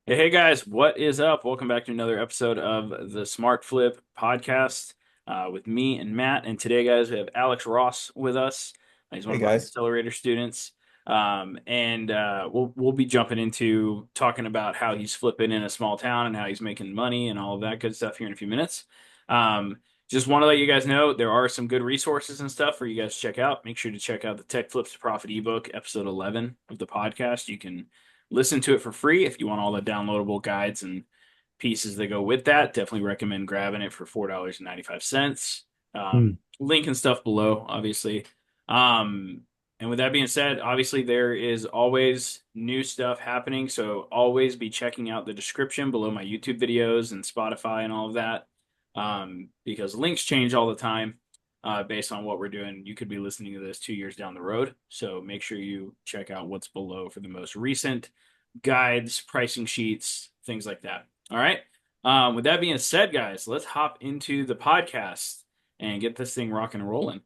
Hey guys, what is up? Welcome back to another episode of the Smart Flip podcast with me and Matt. And today, guys, we have Alex Ross with us. He's one Hey of our guys. accelerator students, and we'll be jumping into talking about how he's flipping in a small town and how he's making money and all of that good stuff here in a few minutes. Um, just want to let you guys know there are some good resources and stuff for you guys to check out. Make sure to check out the Tech Flips to Profit ebook, episode 11 of the podcast. You can listen to it for free if you want all the downloadable guides and pieces that go with that. Definitely recommend grabbing it for $4.95. Hmm. Link and stuff below, obviously. Um, and with that being said, obviously there is always new stuff happening, so always be checking out the description below my YouTube videos and Spotify and all of that, because links change all the time based on what we're doing. You could be listening to this 2 years down the road, so make sure you check out what's below for the most recent guides, pricing sheets, things like that. All right. With that being said, guys, let's hop into the podcast and get this thing rocking and rolling.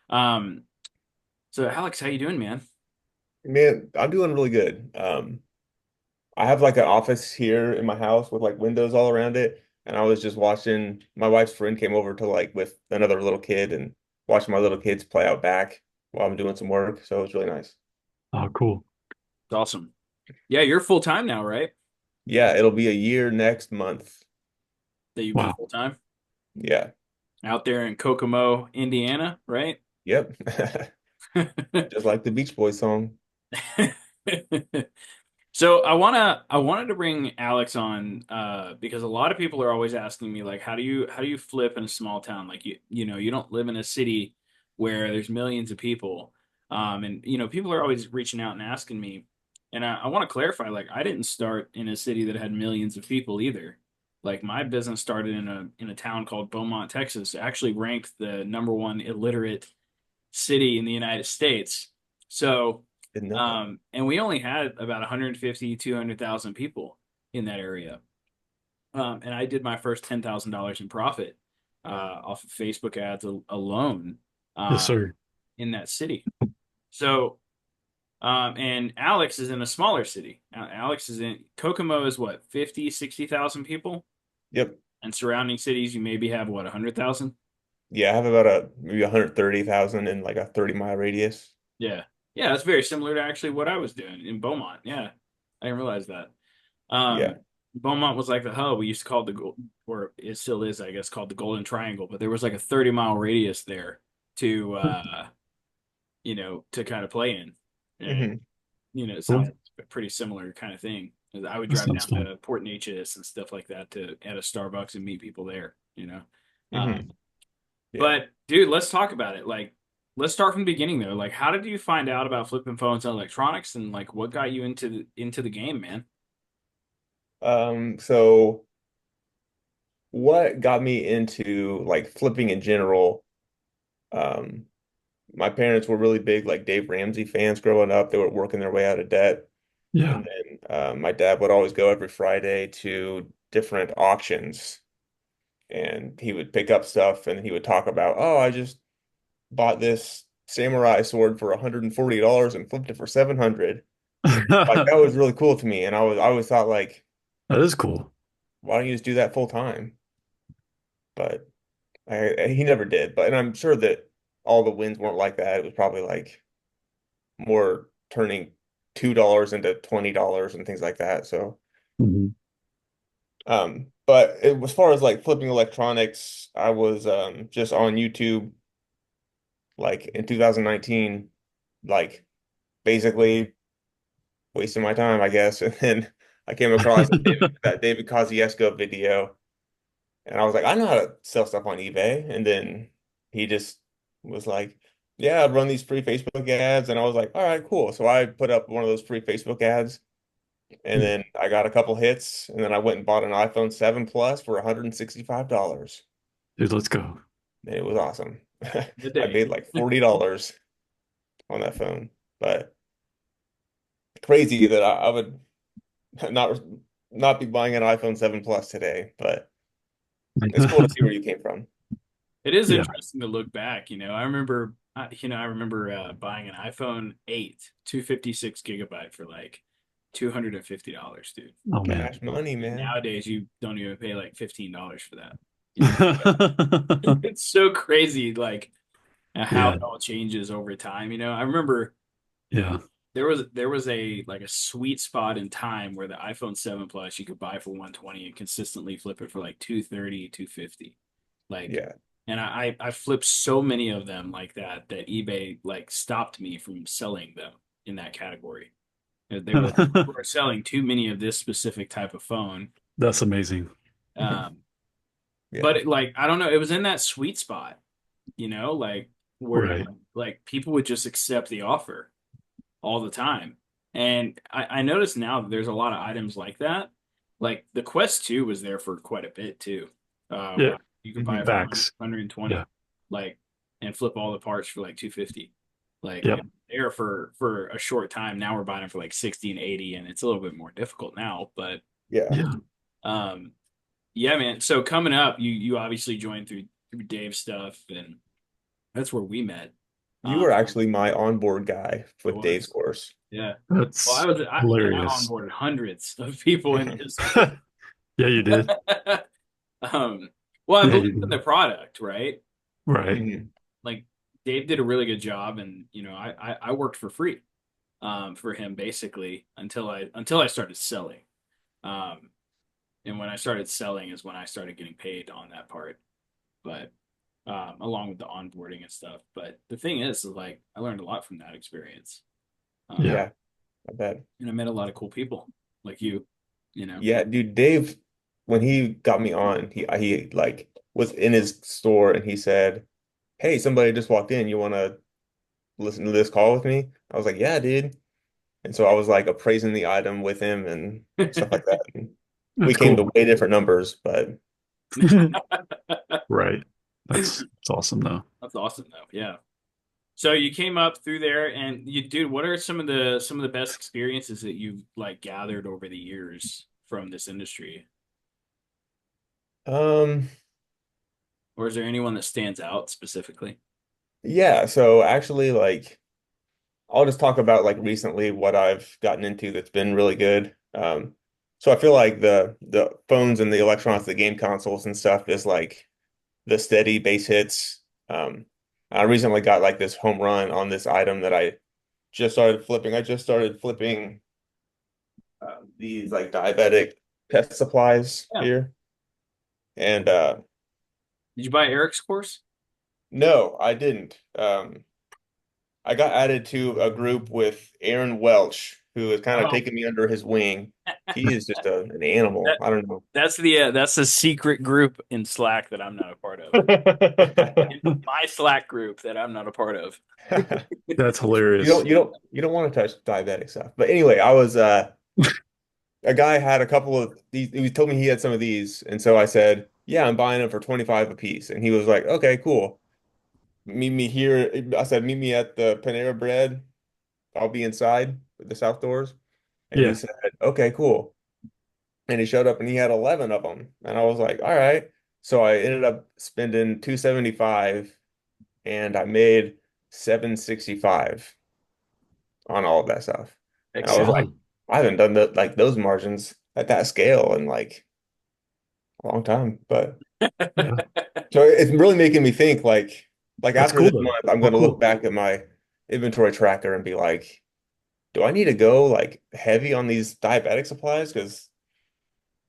Um, so Alex, how you doing, man? Man, I'm doing really good. I have like an office here in my house with like windows all around it. And I was just watching my wife's friend came over to like with another little kid and watching my little kids play out back while I'm doing some work. So it was really nice. Oh, cool. It's awesome. Yeah, you're full time now, right? Yeah, it'll be a year next month. That you've been Wow. full time Yeah. out there in Kokomo, Indiana, right? Yep. Just like the Beach Boys song. So I wanted to bring Alex on because a lot of people are always asking me like how do you flip in a small town, like you don't live in a city where there's millions of people, and people are always reaching out and asking me, and I want to clarify, like I didn't start in a city that had millions of people either. Like my business started in a town called Beaumont, Texas, actually ranked the number one illiterate city in the United States. So, Didn't know that. and we only had about 150, 200,000 people in that area. And I did my first $10,000 in profit off of Facebook ads alone Yes, um, sir. in that city. So, and Alex is in a smaller city. Alex is in Kokomo is what, 50, 60,000 people? Yep. And surrounding cities, you maybe have what, 100,000? Yeah, I have about a maybe 130,000 in like a 30-mile radius. Yeah. Yeah, that's very similar to actually what I was doing in Beaumont. Yeah. I didn't realize that. Yeah. Um, Beaumont was like the hub. We used to call it or it still is, I guess, called the Golden Triangle, but there was like a 30-mile radius there to to kind of play in. And Hmm. it sounds Cool. like a pretty similar kind of thing. I would That drive sounds down fun. to Port Neches and stuff like that to at a Starbucks and meet people there. Hmm. Um, Yeah. but dude, let's talk about it. Like, let's start from the beginning though. Like, how did you find out about flipping phones and electronics, and like, what got you into the game, man? So what got me into like flipping in general? Um, my parents were really big like Dave Ramsey fans growing up. They were working their way out of debt. Yeah. And then my dad would always go every Friday to different auctions and he would pick up stuff and he would talk about, oh, I just bought this samurai sword for $140 and flipped it for 700. Like that was really cool to me. And I always thought like, That is cool. why don't you just do that full time? But he never did. But and I'm sure that all the wins weren't like that. It was probably like more turning $2 into $20 and things like that. So, Hmm. but as far as like flipping electronics, I was just on YouTube like in 2019, like basically wasting my time, I guess. And then I came across that David Kosciuszko video, and I was like, I know how to sell stuff on eBay. And then he just was like, yeah, I'd run these free Facebook ads. And I was like, all right, cool. So I put up one of those free Facebook ads. And then I got a couple hits, and then I went and bought an iPhone 7 Plus for $165. Dude, let's go. And it was awesome. The I day. made like $40 on that phone. But crazy that I would not not be buying an iPhone 7 Plus today, but it's cool to see where you came from. It is Yeah. interesting to look back. I remember buying an iPhone 8, 256 gigabyte for like $250, dude. Oh man. Cash money, And man. nowadays you don't even pay like $15 for that. You know, it's so crazy, like how Yeah. it all changes over time. I remember Yeah. there was a like a sweet spot in time where the iPhone 7 Plus you could buy for 120 and consistently flip it for like 230, 250. Like, Yeah. and I flipped so many of them like that eBay like stopped me from selling them in that category. They were like, we're selling too many of this specific type of phone. That's amazing. Um, Yeah. but like I don't know, it was in that sweet spot, like where Right. like people would just accept the offer all the time. And I notice now that there's a lot of items like that. Like the Quest 2 was there for quite a bit too. Yeah. You could buy Hmm. it for Facts. 120, Yeah. like, and flip all the parts for like 250. Like Yeah. it was there for a short time. Now we're buying it for like 60 and 80, and it's a little bit more difficult now. But Yeah. Yeah. um, yeah, man. So coming up, you obviously joined through Dave's stuff, and that's where we met. You Um, were actually my onboard guy I with Dave's was. course. Yeah. Well, That's man, I hilarious. onboarded hundreds of people in his course. Yeah, you did. Um, well, I Yeah, believe you in the did. product, right? Right. Hmm. Like Dave did a really good job, and I worked for free, for him basically until I started selling. Um, and when I started selling is when I started getting paid on that part. But along with the onboarding and stuff. But the thing is like I learned a lot from that experience. Um, Yeah. Yeah, I bet. and I met a lot of cool people like you. Yeah, dude, Dave, when he got me on, he like was in his store and he said, "Hey, somebody just walked in. You want to listen to this call with me?" I was like, "Yeah, dude." And so I was like appraising the item with him and stuff like that. And we That's came cool. to way different numbers, but Right. That's awesome though. That's awesome though. Yeah. So you came up through there and dude, what are some of the best experiences that you've like gathered over the years from this industry? um, Or is there anyone that stands out specifically? yeah. So actually, like, I'll just talk about like recently what I've gotten into that's been really good. So I feel like the phones and the electronics, the game consoles and stuff is like the steady base hits. I recently got like this home run on this item that I just started flipping. I just started flipping these like diabetic pest supplies Yeah. here. And Did you buy Eric's course? no, I didn't. I got added to a group with Aaron Welch, who has kind of Oh, taken me under his wing. He is just an animal. that I don't know. that's the secret group in Slack that I'm not a part of. My Slack group that I'm not a part of. That's hilarious. You don't want to touch diabetic stuff. But anyway, I was a guy had a couple of these. He told me he had some of these, and so I said, "Yeah, I'm buying them for 25 a piece." And he was like, "Okay, cool. Meet me here." I said, "Meet me at the Panera Bread. I'll be inside with the south doors." And he Yeah. said, "Okay, cool." And he showed up and he had 11 of them. And I was like, "All right." So I ended up spending 275 and I made 765 on all of that stuff. And I was Excel. like, Wow. I haven't done like those margins at that scale in like a long time. But Yeah. so it's really making me think like That's after cool this though. month, I'm Oh, going to look cool. back at my inventory tracker and be like, do I need to go like heavy on these diabetic supplies? Because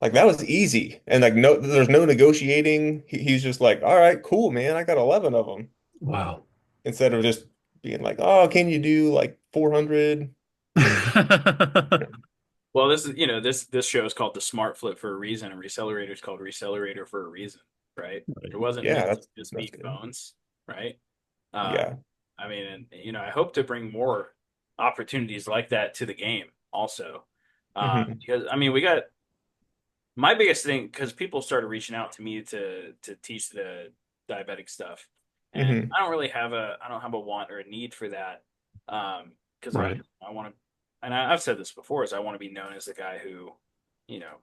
like that was easy. And like no, there's no negotiating. He's just like, all right, cool, man. I got 11 of them. Wow. Instead of just being like, oh, can you do like 400? Well, this show is called the Smart Flip for a reason, and Recelerator is called Recelerator for a reason, right? It wasn't Yeah, meant to just that's be good. phones, right? Um, Yeah. I mean, and I hope to bring more opportunities like that to the game also, Hmm. because I mean, we got my biggest thing because people started reaching out to me to teach the diabetic stuff, and Hmm. I don't have a want or a need for that, because Right. I want to, and I've said this before, is I want to be known as the guy who, you know,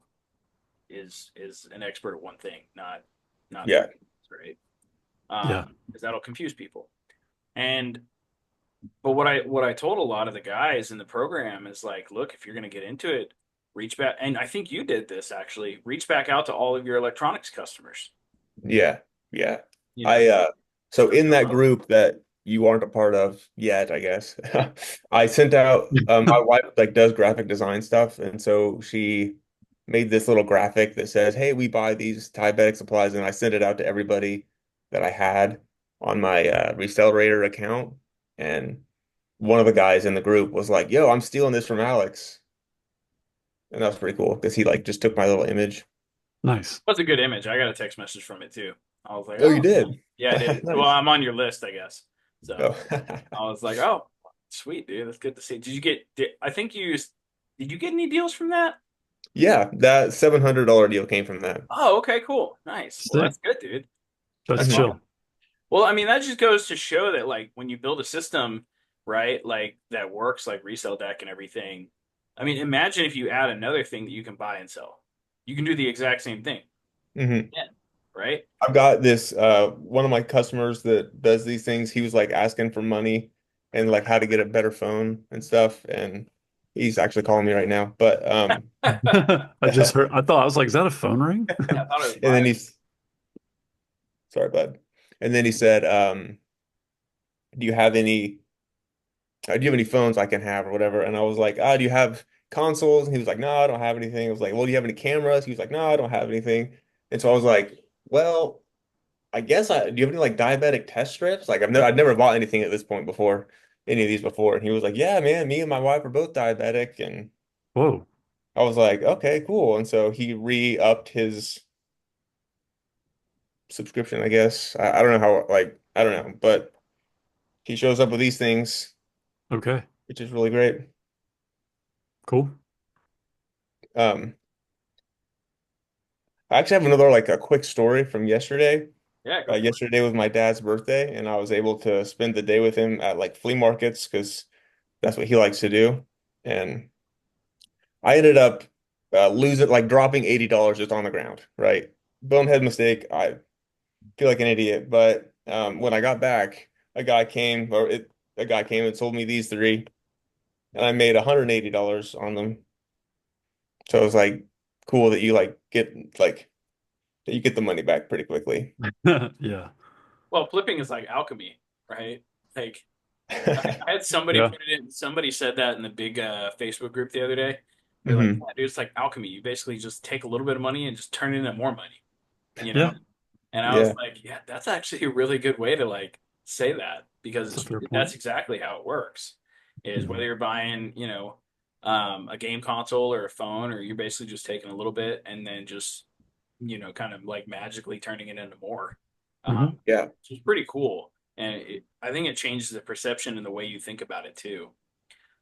is an expert at one thing, not three Yeah. things, right? Yeah. Because that'll confuse people, and But what I told a lot of the guys in the program is like, look, if you're going to get into it, reach back, and I think you did this actually. Reach back out to all of your electronics customers. Yeah, yeah. You know, I so set in them that up. group that you aren't a part of yet, I guess. I sent out my wife like does graphic design stuff, and so she made this little graphic that says, "Hey, we buy these diabetic supplies," and I sent it out to everybody that I had on my Reselerator account, and one of the guys in the group was like, "Yo, I'm stealing this from Alex," and that was pretty cool because he like just took my little image. Nice. That's a good image. I got a text message from it too. I was like, Oh, you oh, did? yeah, I did. Well, Nice. I'm on your list, I guess. So Oh. I was like, oh, sweet, dude. That's good to see. I think did you get any deals from that? Yeah, that $700 deal came from that. Oh, okay, cool. Nice. Well, Sick. that's good, dude. That's That's Mhm. awesome. chill. Well, I mean, that just goes to show that like when you build a system, right, like that works like resale deck and everything. I mean, imagine if you add another thing that you can buy and sell. You can do the exact same thing. Mhm. Yeah, right? I've got this one of my customers that does these things. He was like asking for money and like how to get a better phone and stuff. And he's actually calling me right now. But I just and heard, I thought, I was like, is that a phone ring? I thought it was then mine. he's sorry, bud. And then he said, do you have any do you have any phones I can have or whatever? And I was like, do you have consoles? And he was like, no, I don't have anything. I was like, well, do you have any cameras? He was like, no, I don't have anything. And so I was like, well, I guess do you have any like diabetic test strips? Like I've never bought anything at this point before, any of these before. And he was like, yeah, man, me and my wife are both diabetic. And Whoa. I was like, okay, cool. And so he re-upped his subscription, I guess. I don't know how, like, I don't know, but he shows up with these things, Okay. which is really great. Cool. Um, I actually have another like a quick story from yesterday. Yeah, go for it. Yesterday was my dad's birthday, and I was able to spend the day with him at like flea markets because that's what he likes to do. And I ended up losing, like dropping $80 just on the ground, right? Bonehead mistake. I feel like an idiot, but when I got back, a guy came and sold me these three, and I made $180 on them. So it was like cool that you like get like that you get the money back pretty quickly. Yeah. Well, flipping is like alchemy, right? Like I had somebody Yeah. put it in, somebody said that in the big Facebook group the other day. They're like, Hmm. yeah, dude, it's like alchemy. You basically just take a little bit of money and just turn it into more money, you know? Yeah. And I was Yeah. like, yeah, that's actually a really good way to like say that because That's a fair that's point. exactly how it works. Is whether Mhm. you're buying, a game console or a phone, or you're basically just taking a little bit and then just, kind of like magically turning it into more. Mhm. Yeah. Which is pretty cool. And I think it changes the perception and the way you think about it too.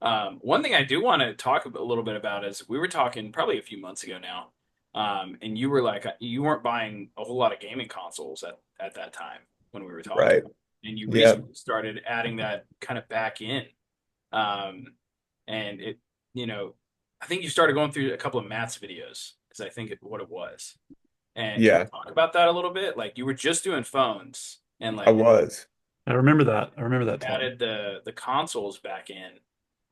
One thing I do want to talk a little bit about is we were talking probably a few months ago now, and you were like you weren't buying a whole lot of gaming consoles at that time when we were talking, Right. and you Yeah. recently started adding that kind of back in, um, and you know, I think you started going through a couple of Matt's videos because I think what it was. And can we Yeah. talk about that a little bit? Like you were just doing phones, and I like was. I remember that. I remember that talk. added the consoles back in.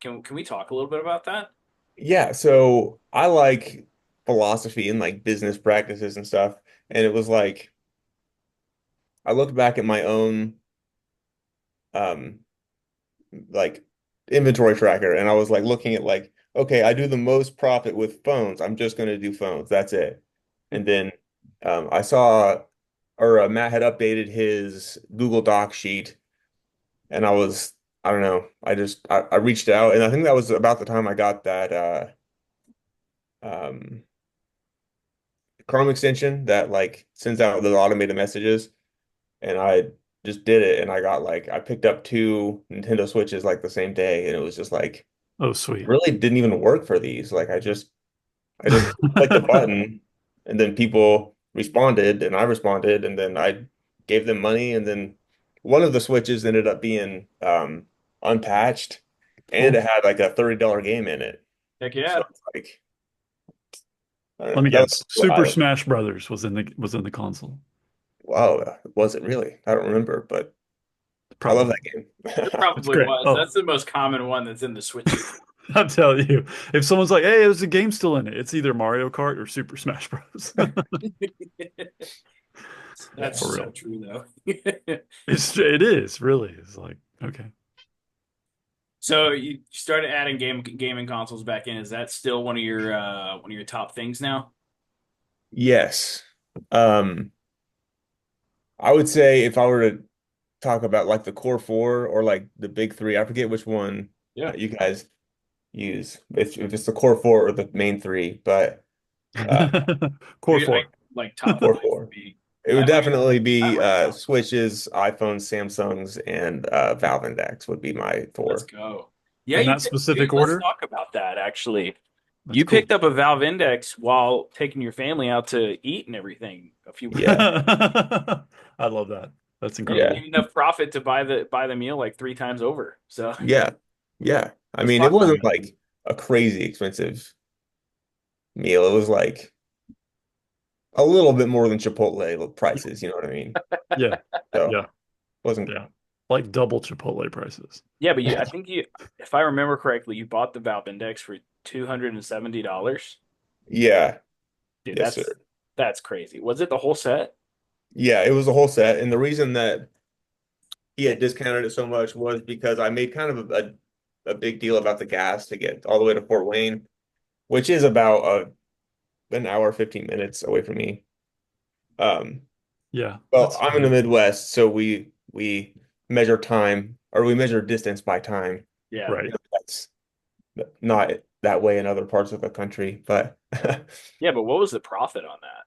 Can we talk a little bit about that? Yeah. So I like philosophy and like business practices and stuff. And it was like I looked back at my own um like inventory tracker and I was like looking at like, okay, I do the most profit with phones. I'm just going to do phones. That's it. And then I saw or Matt had updated his Google Doc sheet and I don't know, I reached out and I think that was about the time I got that um, Chrome extension that like sends out the automated messages and I just did it and I got like I picked up two Nintendo Switches like the same day and it was just like Oh, it sweet. really didn't even work for these. Like I just clicked the button and then people responded and I responded and then I gave them money and then one of the switches ended up being unpatched and Cool. it had like a $30 game in it. Heck So yeah. it's like I don't Let know. me That guess. was Super I Smash Brothers was in the console. wow, was it really? I don't remember, but I love Probably. that game. It It's probably great. was. Oh, That's the most common one that's in the Switches. I'll tell you. If someone's like, "Hey, there's a game still in it," it's either Mario Kart or Super Smash Bros. That's For so real. true, though. It is really. It's like, okay. So you started adding gaming consoles back in. Is that still one of your top things now? Yes. Um, I would say if I were to talk about like the core four or like the big three, I forget which one Yeah. you guys use, if it's the core four or the main three, but uh, Core Maybe like 4. like top core five for four. me. It would I might definitely I be might count. Switches, iPhones, Samsungs, and Valve Index would be my Let's four. go. Yeah, In you that did, dude. specific Let's order? talk about that actually. That's You cool. picked up a Valve Index while taking your family out to eat and everything a few weeks. Yeah, I love that. That's Yeah, you incredible. yeah, made enough profit to buy the meal like three times over. So yeah, yeah. I let's mean, it talk about wasn't it. like a crazy expensive meal. It was like a little bit more than Chipotle prices, you know what I mean? Yeah. So Yeah. wasn't, Yeah. Like double Chipotle prices. Yeah, but I think if I remember correctly, you bought the Valve Index for $270. yeah, Dude, yes, sir. that's crazy. Was it the whole set? Yeah, it was a whole set. And the reason that he had discounted it so much was because I made kind of a big deal about the gas to get all the way to Fort Wayne, which is about an hour, 15 minutes away from me. Um, Yeah. well, That's I'm in the Midwest, so we measure time or we measure distance by time. Yeah. right. That's not that way in other parts of the country, but Yeah, but what was the profit on that?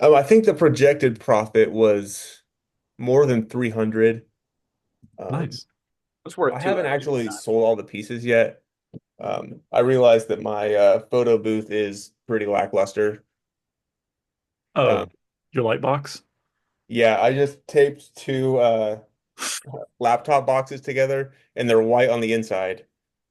I think the projected profit was more than 300. Um, Nice. It's worth I haven't 200 actually anytime. sold all the pieces yet. I realized that my photo booth is pretty lackluster. Um, Oh, your light box? yeah, I just taped two laptop boxes together, and they're white on the inside,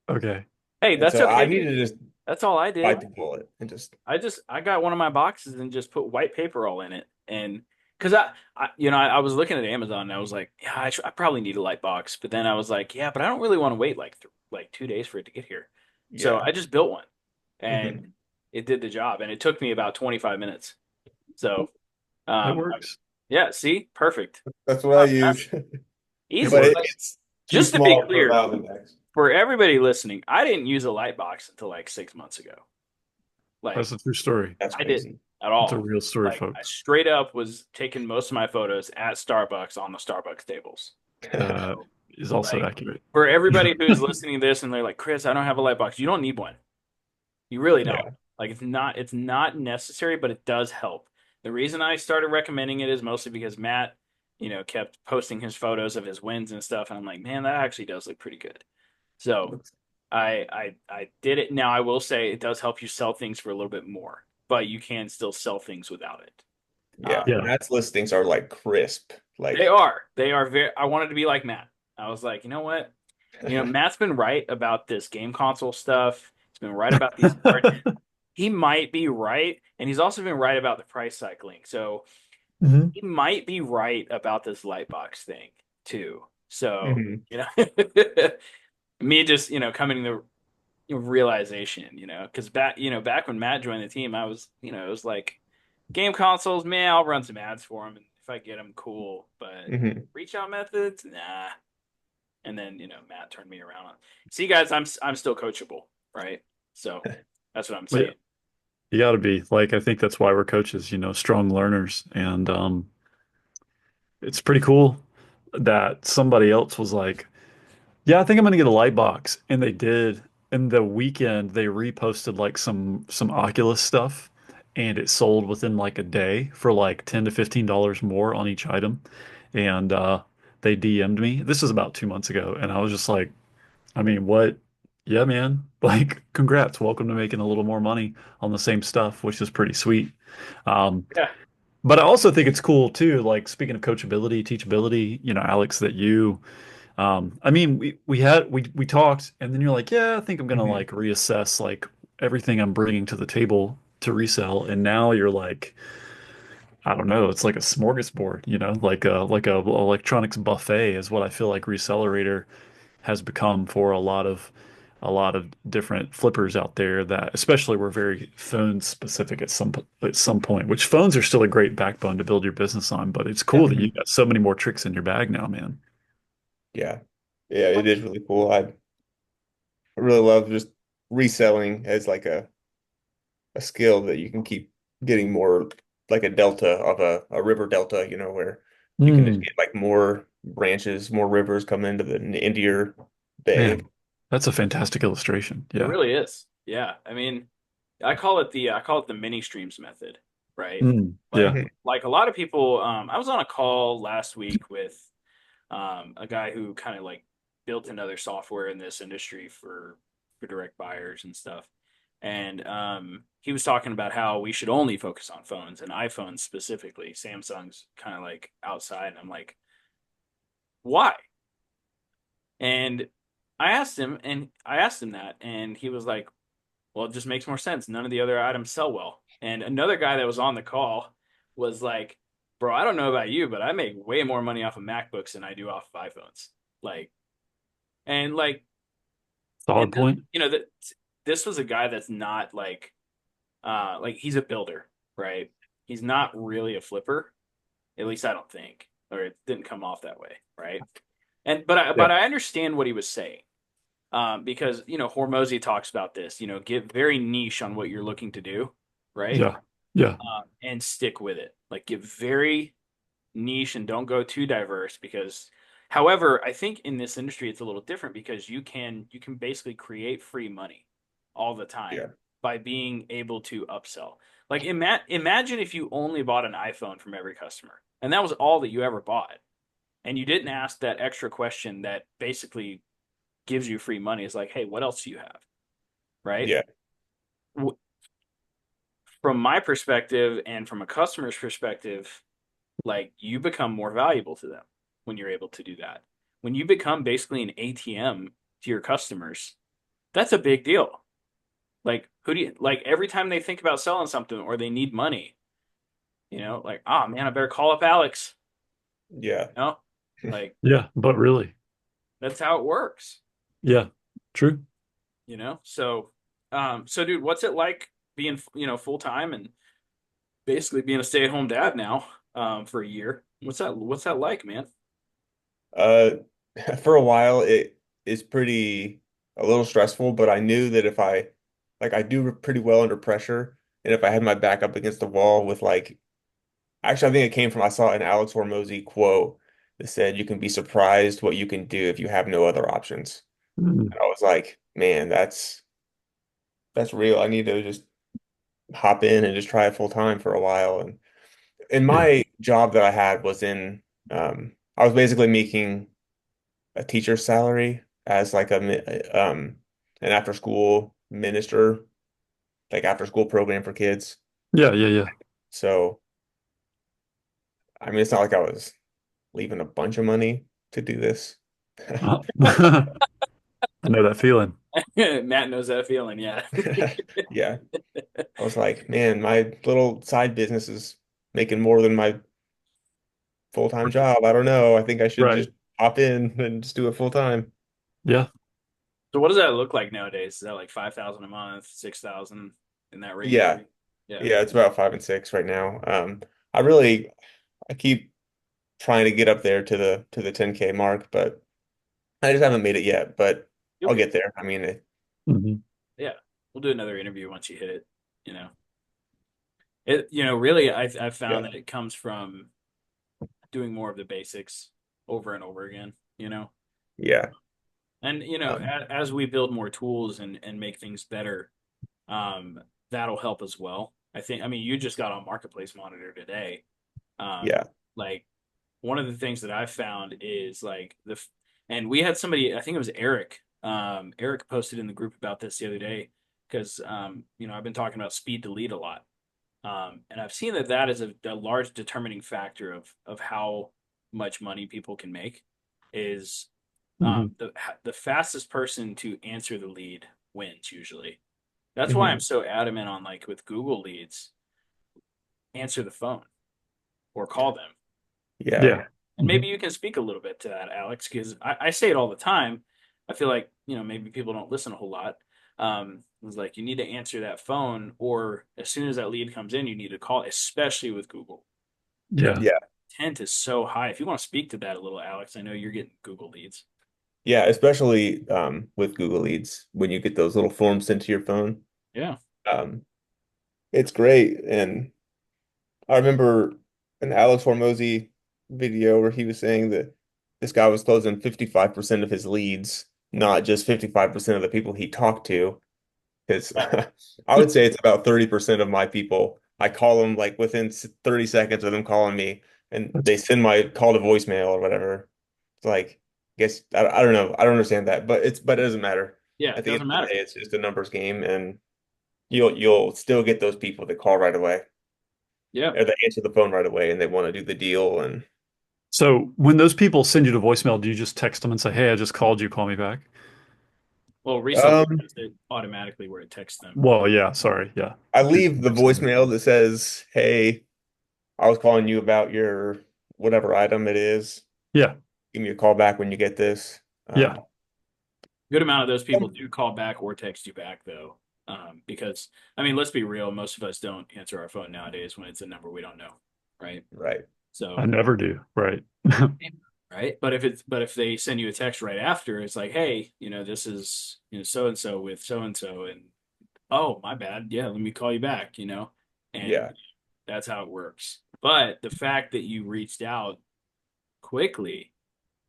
Hey, and that's so I okay, need dude. to just That's all I bite did. the bullet and just I got one of my boxes and just put white paper all in it. And because I was looking at Amazon and I was like, yeah, I probably need a light box. But then I was like, yeah, but I don't really want to wait like 2 days for it to get here. So yeah. I just built one and Hmm. it did the job. And it took me about 25 minutes. So, That um, works. yeah, see, perfect. That's what I use, It but Easy. Like, works. it's too just to be small for a clear, valve index. for everybody listening, I didn't use a light box until like 6 months ago. That's Like a true story. That's I didn't crazy. at It's a all. real story, Like I folks. straight up was taking most of my photos at Starbucks on the Starbucks tables. That So is also like accurate. for everybody who's listening to this and they're like, Chris, I don't have a light box. You don't need one. You really don't. Yeah. Like it's not necessary, but it does help. The reason I started recommending it is mostly because Matt, kept posting his photos of his wins and stuff, and I'm like, man, that actually does look pretty good. So I did it. Now I will say it does help you sell things for a little bit more, but you can still sell things without it. Yeah. Yeah. Matt's listings are like crisp. They Like, are. They are very. I wanted to be like Matt. I was like, you know what? Matt's been right about this game console stuff. He's been right about these cards. He might be right, and he's also been right about the price cycling. So Mhm. he might be right about this Lightbox thing too. So, mhm, me just, coming to the realization, because back when Matt joined the team, I was, it was like game consoles, man, I'll run some ads for them, and if I get them, cool. But mhm. reach out methods, nah. And then, Matt turned me around on. See, guys, I'm still coachable, right? So that's what I'm Well, yeah, saying. you got to be. Like, I think that's why we're coaches, strong learners. And it's pretty cool that somebody else was like, yeah, I think I'm gonna get a light box. And they did. In the weekend, they reposted like some Oculus stuff and it sold within like a day for like $10 to $15 more on each item. And they DM'd me. This was about 2 months ago, and I was just like, I mean, what? Yeah, man. Like, congrats. Welcome to making a little more money on the same stuff, which is pretty sweet. Um, Yeah, but I also think it's cool too. Like, speaking of coachability, teachability, Alex, that I mean, we talked, and then you're like, yeah, I think I'm gonna Mhm. like reassess like everything I'm bringing to the table to resell. And now you're like, I don't know, it's like a smorgasbord, like a electronics buffet is what I feel like Recelerator has become for a lot of different flippers out there that especially were very phone specific at some point, which phones are still a great backbone to build your business on, but it's Yeah. cool that you got so many more tricks in your bag now, man. Yeah. Yeah, it is really cool. I really love just reselling as like a skill that you can keep getting more like a delta of a river delta, where you can just Mm, get like more branches, more rivers come into your bay. man, that's a fantastic illustration. It Yeah. really is. Yeah. I mean, I call it the mini streams method, right? Mm, Like yeah. Mhm. like a lot of people, I was on a call last week with a guy who kind of like built another software in this industry for direct buyers and stuff. And he was talking about how we should only focus on phones and iPhones specifically. Samsung's kind of like outside, and I'm like, why? And I asked him that, and he was like, well, it just makes more sense. None of the other items sell well. And another guy that was on the call was like, bro, I don't know about you, but I make way more money off of MacBooks than I do off of iPhones. Like, and like, and Solid point. that this was a guy that's not like he's a builder, right? He's not really a flipper. At least I don't think, or it didn't come off that way, right? And Yeah. but I understand what he was saying. Because Hormozy talks about this. Get very niche on what you're looking to do, right? Yeah. Yeah. And stick with it. Like get very niche and don't go too diverse. Because, however, I think in this industry it's a little different because you can basically create free money all the time Yeah. by being able to upsell. Like imagine if you only bought an iPhone from every customer, and that was all that you ever bought, and you didn't ask that extra question that basically gives you free money. Is like, hey, what else do you have? Right? Yeah. From my perspective and from a customer's perspective, like you become more valuable to them when you're able to do that. When you become basically an ATM to your customers, that's a big deal. Like who do you like every time they think about selling something or they need money, like, oh man, I better call up Alex. Yeah. You know? Like Yeah. But really, that's how it works. yeah. True. So dude, what's it like being, full time and basically being a stay-at-home dad now for a year? What's that like, man? Uh, for a while, it is a little stressful, but I knew that if I do pretty well under pressure, and if I had my back up against the wall with actually, I think it came from, I saw an Alex Hormozy quote that said, you can be surprised what you can do if you have no other options. Mm, And I was like, man, that's real. I need to just hop in and just try it full time for a while. And yeah. my job that I had was I was basically making a teacher's salary as like an after school minister, like after school program for kids. Yeah. Yeah. Yeah. So I mean, it's not like I was leaving a bunch of money to do this. Uh, I know that feeling. Matt knows that feeling, yeah. Yeah, I was like, man, my little side business is making more than my full-time job. I don't know. I think I should Right. just hop in and just do it full time. Yeah. So what does that look like nowadays? Is that like 5,000 a month, 6,000 in that range for Yeah, you? Yeah. yeah, it's about 5 and 6 right now. I really, I keep trying to get up there to the 10K mark, but I just haven't made it yet. But You'll I'll get get there. I mean, Hmm. Yeah. We'll do another interview once you hit it, you know. Really I've found yeah, that it comes from doing more of the basics over and over again, you know. yeah, And um, as we build more tools and make things better, um, that'll help as well. I mean, you just got on Marketplace Monitor today. yeah, Like one of the things that I've found is like and we had somebody, I think it was Eric. Eric posted in the group about this the other day because I've been talking about speed to lead a lot. And I've seen that is a large determining factor of how much money people can make is Hmm. the fastest person to answer the lead wins usually. That's why I'm hmm so adamant on like with Google leads, answer the phone. or call them. Yeah. Yeah. And Hmm. maybe you can speak a little bit to that, Alex, because I say it all the time. I feel like, maybe people don't listen a whole lot. It's like you need to answer that phone, or as soon as that lead comes in, you need to call, especially with Google. The Yeah. Yeah. intent is so high. If you want to speak to that a little, Alex, I know you're getting Google leads. Yeah, especially with Google Leads when you get those little forms sent to your phone. Yeah. Um, it's great. And I remember an Alex Hormozy video where he was saying that this guy was closing 55% of his leads, not just 55% of the people he talked to. Because I would say it's about 30% of my people. I call them like within 30 seconds of them calling me, and That's they send my call to voicemail or whatever. It's like, guess I don't know. I don't understand that, but it doesn't matter. Yeah, At it the end doesn't of the matter. day, it's just a numbers game, and you'll still get those people that call right away Yeah. or they answer the phone right away and they want to do the deal. And so when those people send you to voicemail, do you just text them and say, "Hey, I just called you, call me back"? Well, reselling um, does it automatically where it texts them. Well, yeah, sorry. Yeah. I Do leave the text them. voicemail that says, "Hey, I was calling you about your whatever item it is. Yeah. Give me a call back when you get this." Yeah. Good amount of those people do call back or text you back though. Because I mean, let's be real, most of us don't answer our phone nowadays when it's a number we don't know, right? Right. I So, never do. Right. right. But if they send you a text right after, it's like, hey, this is so and so with so and so, and oh, my bad. Yeah, let me call you back. And Yeah. that's how it works. But the fact that you reached out quickly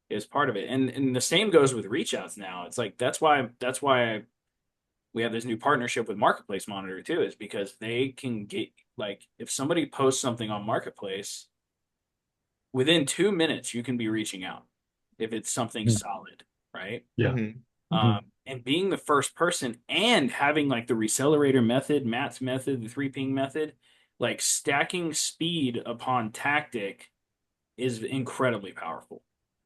is part of it, and the same goes with reach outs now. It's like that's why we have this new partnership with Marketplace Monitor too, is because they can get, like, if somebody posts something on Marketplace, within 2 minutes you can be reaching out if it's something Mm. solid, right? Yeah. Hmm. Hmm. And being the first person and having like the recelerator method, Matt's method, the three ping method, like stacking speed upon tactic is incredibly powerful,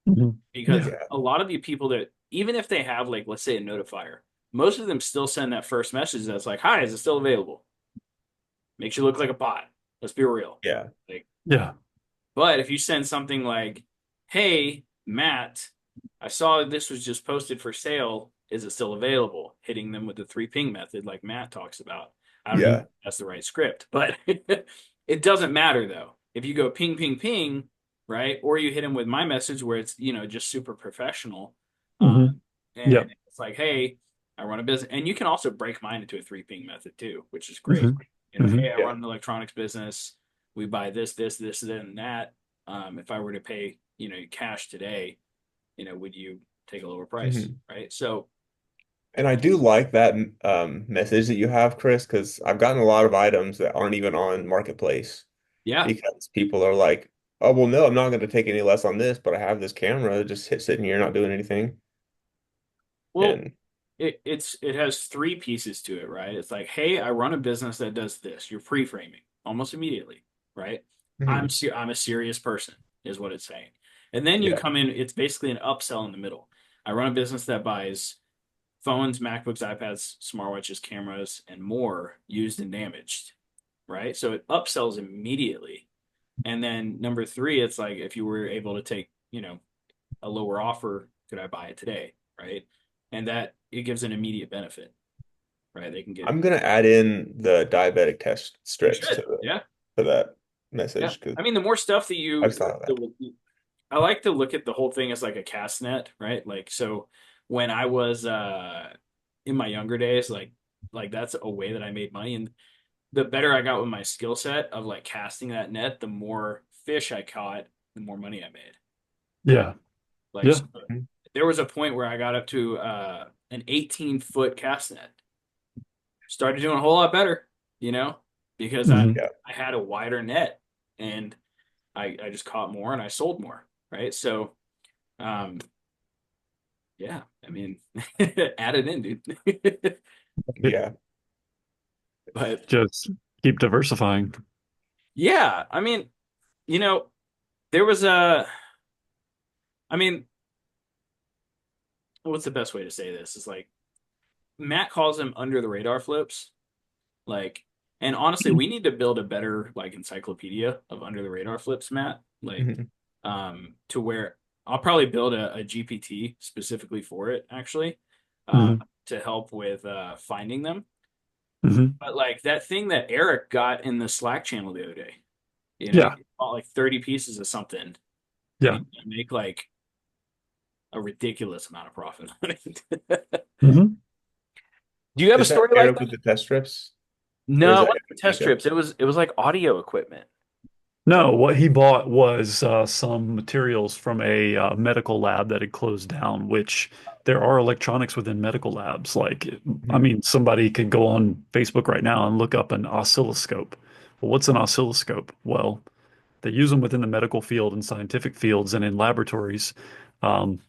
Hmm. because Yeah. Yeah. a lot of the people that, even if they have, like, let's say a notifier, most of them still send that first message that's like, hi, is it still available? Makes you look like a bot. Let's be real. Yeah. Like, Yeah. but if you send something like, hey, Matt, I saw this was just posted for sale. Is it still available? Hitting them with the three ping method, like Matt talks about. I don't even Hmm. Yeah. know if that's the right script, but it doesn't matter though. If you go ping, ping, ping, right? Or you hit him with my message where it's, just super professional. Uh, Hmm. Yeah. and it's like, hey, I run a business. And you can also break mine into a three ping method too, which is great. Hmm. Hmm. Hey, I Yeah. run an electronics business. We buy this, and that. If I were to pay, cash today, would you take a lower price, Hmm. right? So, And I do like that message that you have, Chris, because I've gotten a lot of items that aren't even on Marketplace yeah. because people are like, "Oh, well, no, I'm not going to take any less on this, but I have this camera just sitting here not doing anything." Well, And it has three pieces to it, right? It's like, hey, I run a business that does this. You're pre-framing almost immediately, right? mhm, I'm a serious person, is what it's saying. And then you yeah. come in, it's basically an upsell in the middle. I run a business that buys phones, MacBooks, iPads, smartwatches, cameras, and more used and damaged, right? So it upsells immediately. And then number three, it's like, if you were able to take, a lower offer, could I buy it today? Right. And that it gives an immediate benefit, right? They can get, I'm going to add in the diabetic test you strips should. Yeah. to that Yeah. message because I mean, the more stuff that I you, just thought of that. I like to look at the whole thing as like a cast net, right? Like, so when I was, in my younger days, like that's a way that I made money. And the better I got with my skill set of like casting that net, the more fish I caught, the more money I made. Yeah. Like, Yeah. so there was a point where I got up to an 18-foot cast net. Started doing a whole lot better, because I Hmm. Yeah. I had a wider net, and I just caught more and I sold more, right? So, um, yeah, I mean, add it in, dude. Yeah. But Just keep diversifying. yeah, I mean, you know, there was I mean, what's the best way to say this? Is like Matt calls them under the radar flips. Like, And honestly, we need to build a better like encyclopedia of under the radar flips, Matt. Like, Mhm. to where I'll probably build a GPT specifically for it, actually, uh, Hmm. to help with finding them. Hmm. But like that thing that Eric got in the Slack channel the other day, he Yeah. bought like 30 pieces of something, and Yeah. he's gonna make like a ridiculous amount of profit on it. Hmm. Do you have a Is that story like Arab that? with the test strips, or is No, it that wasn't Arab test makeup? strips. It was like audio equipment. No, what he bought was some materials from a medical lab that had closed down, which there are electronics within medical labs. Like, I Mhm. mean, somebody could go on Facebook right now and look up an oscilloscope. Well, what's an oscilloscope? Well, they use them within the medical field and scientific fields and in laboratories. Um,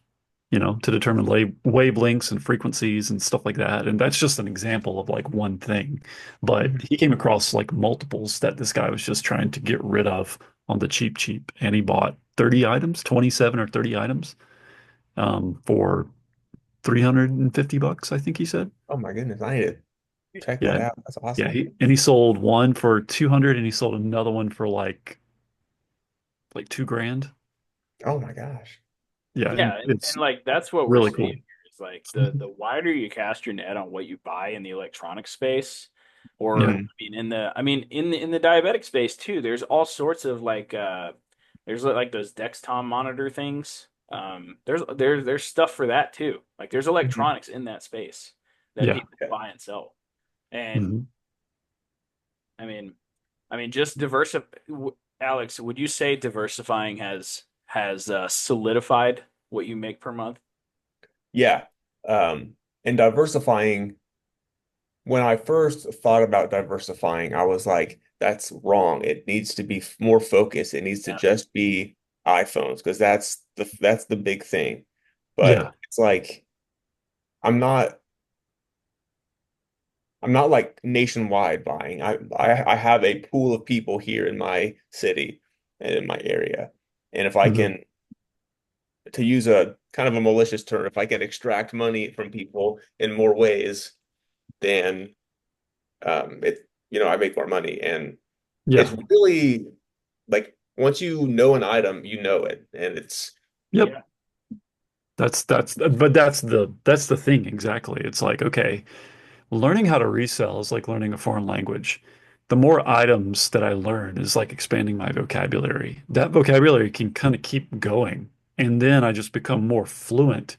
to determine wavelengths and frequencies and stuff like that. And that's just an example of like one thing. But Mhm. he came across like multiples that this guy was just trying to get rid of on the cheap, cheap. And he bought 30 items, 27 or 30 items, for 350 bucks, I think he said. Oh my goodness, I need to check that Yeah. out. That's Yeah. awesome. And he sold one for 200 and he sold another one for like 2 grand. Oh my gosh. Yeah. And Yeah, and it's like that's what we're really seeing cool. here is like the wider you cast your net on what you buy in the electronic space, or Yeah. Mhm. in the diabetic space too. There's all sorts of like there's like those Dexcom monitor things. There's stuff for that too. Like there's Mhm. electronics in that space that Yeah. people Yeah. buy and sell. And Mhm. I mean, just Alex, would you say diversifying has solidified what you make per month? Yeah. And diversifying, when I first thought about diversifying, I was like, that's wrong. It needs to be more focused. It needs to Yeah. just be iPhones because that's the big thing. Yeah. But it's like I'm not I'm not like nationwide buying. I have a pool of people here in my city and in my area. And if I Mhm. can, to use a kind of a malicious term, if I can extract money from people in more ways, then I make more money. And it's Yeah. really like once you know an item, you know it. And it's Yep. Yeah. But that's the thing exactly. It's like, okay, learning how to resell is like learning a foreign language. The more items that I learn is like expanding my vocabulary. That vocabulary can kind of keep going. And then I just become more fluent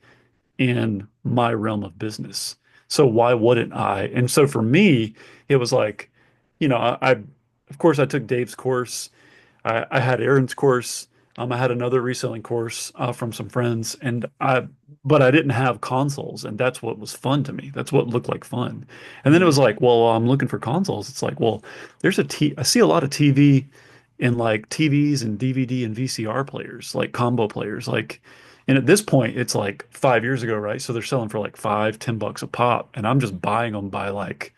in my realm of business. So why wouldn't I? And so for me, it was like, of course I took Dave's course. I had Aaron's course. I had another reselling course from some friends, but I didn't have consoles, and that's what was fun to me. That's what looked like fun. And then it Mhm. was like, well, I'm looking for consoles. It's like, well, I see a lot of TV in like TVs and DVD and VCR players, like combo players, like. And at this point, it's like 5 years ago, right? So they're selling for like 5, 10 bucks a pop, and I'm just buying them by like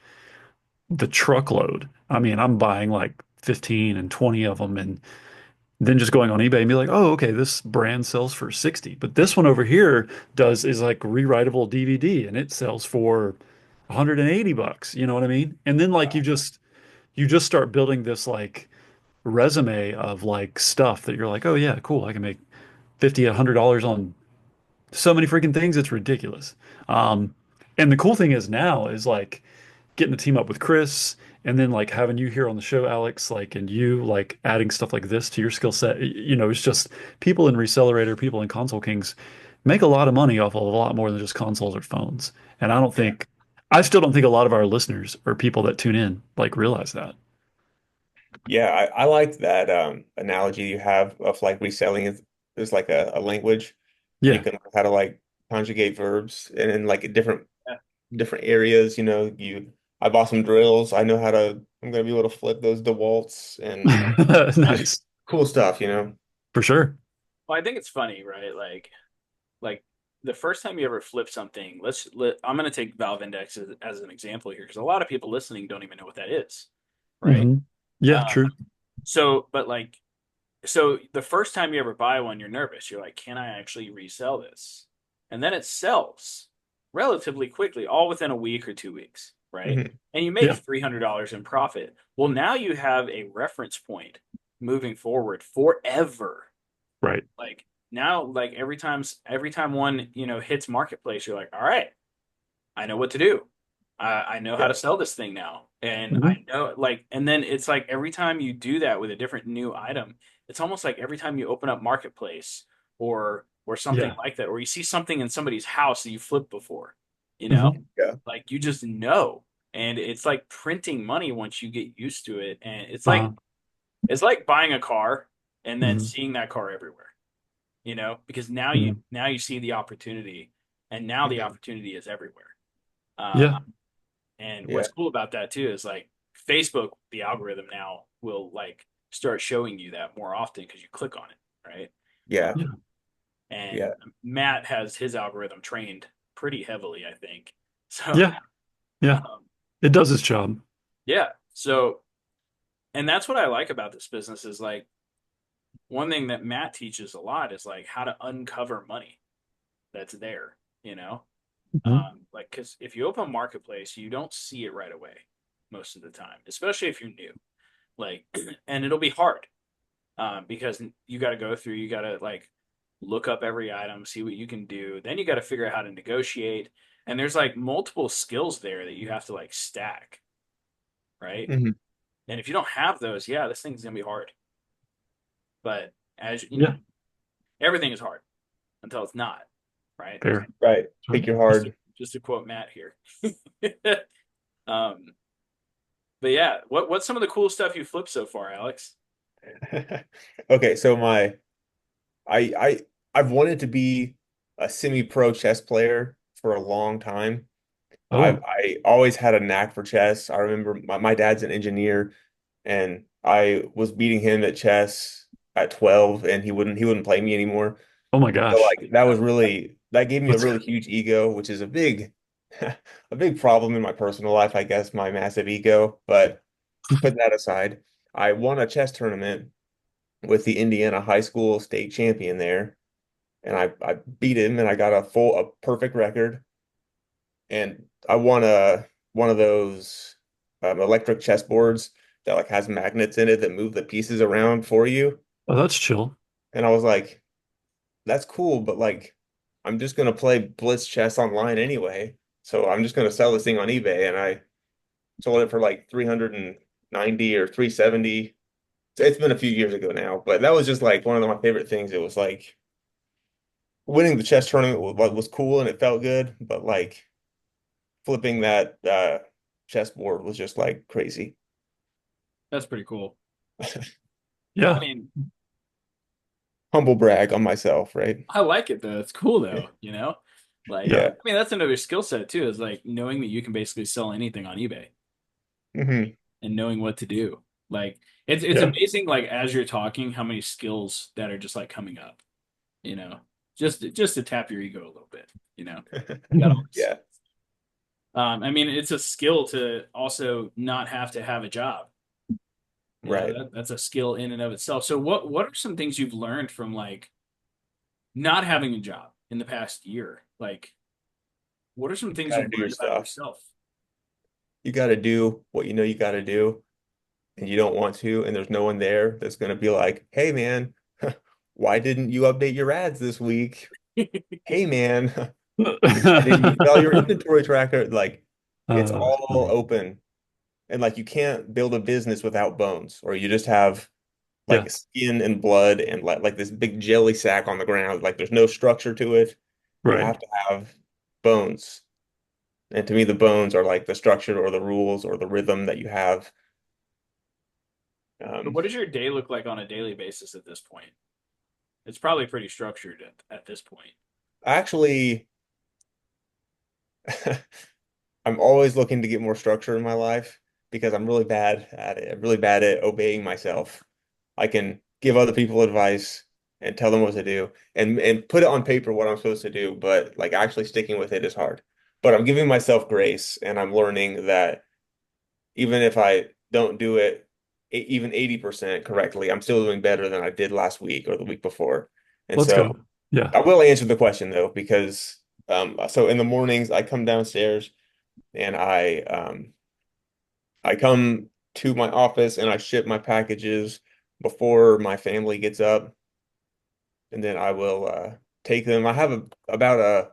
the truckload. I mean, I'm buying like 15 and 20 of them and then just going on eBay and be like, oh, okay, this brand sells for 60. But this one over here is like rewritable DVD and it sells for 180 bucks. You know what I mean? And then like you just start building this like resume of like stuff that you're like, oh yeah, cool. I can make 50, $100 on so many freaking things. It's ridiculous. And the cool thing is now is like getting the team up with Chris and then like having you here on the show, Alex, like, and you like adding stuff like this to your skill set. It's just people in Recelerator, people in Console Kings make a lot of money off of a lot more than just consoles or phones. And I still don't think a lot of our listeners or people that tune in like realize that. Yeah, I like that analogy you have of like reselling is like a language. You Yeah. can learn how to like conjugate verbs and in like Yeah. different areas, I bought some drills. I know I'm gonna be able to flip those DeWalt's and just Nice. cool stuff. For sure. Well, I think it's funny, right? Like the first time you ever flip something, I'm going to take Valve Index as an example here because a lot of people listening don't even know what that is, right? Hmm. Yeah, Uh, true. so the first time you ever buy one, you're nervous. You're like, can I actually resell this? And then it sells relatively quickly, all within a week or 2 weeks. right? Hmm. And you make Yeah. $300 in profit. Well, now you have a reference point moving forward forever. Right. Like now, like every time one, hits marketplace, you're like, all right, I know what to do. I know how Yeah. to sell this thing now. And I Hmm. know like and then it's like every time you do that with a different new item, it's almost like every time you open up marketplace or something Yeah. like that, or you see something in somebody's house that you flipped before, you know? Hmm. Yeah. Like you just know. And it's like printing money once you get used to it. And Uh, it's like buying a car and then mhm. seeing that car everywhere, because Mhm. now you see the opportunity and now the Hmm. opportunity is everywhere. Uh, Yeah. and Yeah. what's cool about that too is like Facebook, the algorithm now will like start showing you that more often because you click on it, right? Yeah. Yeah. Um, and Yeah. Matt has his algorithm trained pretty heavily, I think. So, Yeah. Yeah. um, It does its job. yeah. So, and that's what I like about this business is like one thing that Matt teaches a lot is like how to uncover money that's there, you know? Mhm. Like, because if you open marketplace, you don't see it right away most of the time, especially if you're new. Like, and it'll be hard because you got to go through, you got to like look up every item, see what you can do. Then you got to figure out how to negotiate. And there's like multiple skills there that you have to like stack, right? Hmm. And if you don't have those, yeah, this thing's gonna be hard. But as you know, Yeah. everything is hard until it's not, right? Fair. Right. Right. Pick your Just to, hard. just to quote Matt here. um, but yeah, what's some of the cool stuff you flipped so far, Alex? Okay, so I I've wanted to be a semi-pro chess player for a long time. Oh, I always had a knack for chess. I remember my dad's an engineer, and I was beating him at chess at 12, and he wouldn't play me anymore. oh my So gosh. like that gave me a What's really huge ego, which is a big a big problem in my personal life, I guess, my massive ego. But putting that aside, I won a chess tournament with the Indiana high school state champion there, and I beat him and I got a perfect record, and I won a one of those electric chess boards that like has magnets in it that move the pieces around for you. oh, that's chill. And I was like, that's cool, but like I'm just gonna play blitz chess online anyway. So I'm just gonna sell this thing on eBay, and I sold it for like 390 or 370. It's been a few years ago now, but that was just like one of my favorite things. It was like winning the chess tournament was cool and it felt good, but like flipping that chessboard was just like crazy. That's pretty cool. I Yeah. mean, Humble brag on myself, right? I like it though. It's cool though, Like, Yeah. Yeah. I mean, that's another skill set too, is like knowing that you can basically sell anything on eBay Hmm. and knowing what to do. Like, it's Yeah. amazing, like as you're talking, how many skills that are just like coming up, you know, just to tap your ego a little bit, you got all this. Yeah. I mean, it's a skill to also not have to have a job. Right. That's a skill in and of itself. So what are some things you've learned from like not having a job in the past year? Like, what are some things Got to you've do your learned about stuff. yourself? You got to do what you know you got to do, and you don't want to, and there's no one there that's going to be like, "Hey man, why didn't you update your ads this week? Hey man, why didn't you sell your inventory tracker?" Like it's That's all funny. open, and like you can't build a business without bones, or you just have Yeah. like skin and blood and like this big jelly sack on the ground. Like there's no structure to it. You Right. have to have bones. And to me, the bones are like the structure or the rules or the rhythm that you have. So Um, what does your day look like on a daily basis at this point? It's probably pretty structured at this point. Actually, I'm always looking to get more structure in my life because I'm really bad at it. I'm really bad at obeying myself. I can give other people advice and tell them what to do and put it on paper what I'm supposed to do, but like actually sticking with it is hard. But I'm giving myself grace and I'm learning that even if I don't do it even 80% correctly, I'm still doing better than I did last week or the week before. And Let's so go. Yeah. I will answer the question though, because so in the mornings I come downstairs and I come to my office and I ship my packages before my family gets up, and then I will take them. I have about a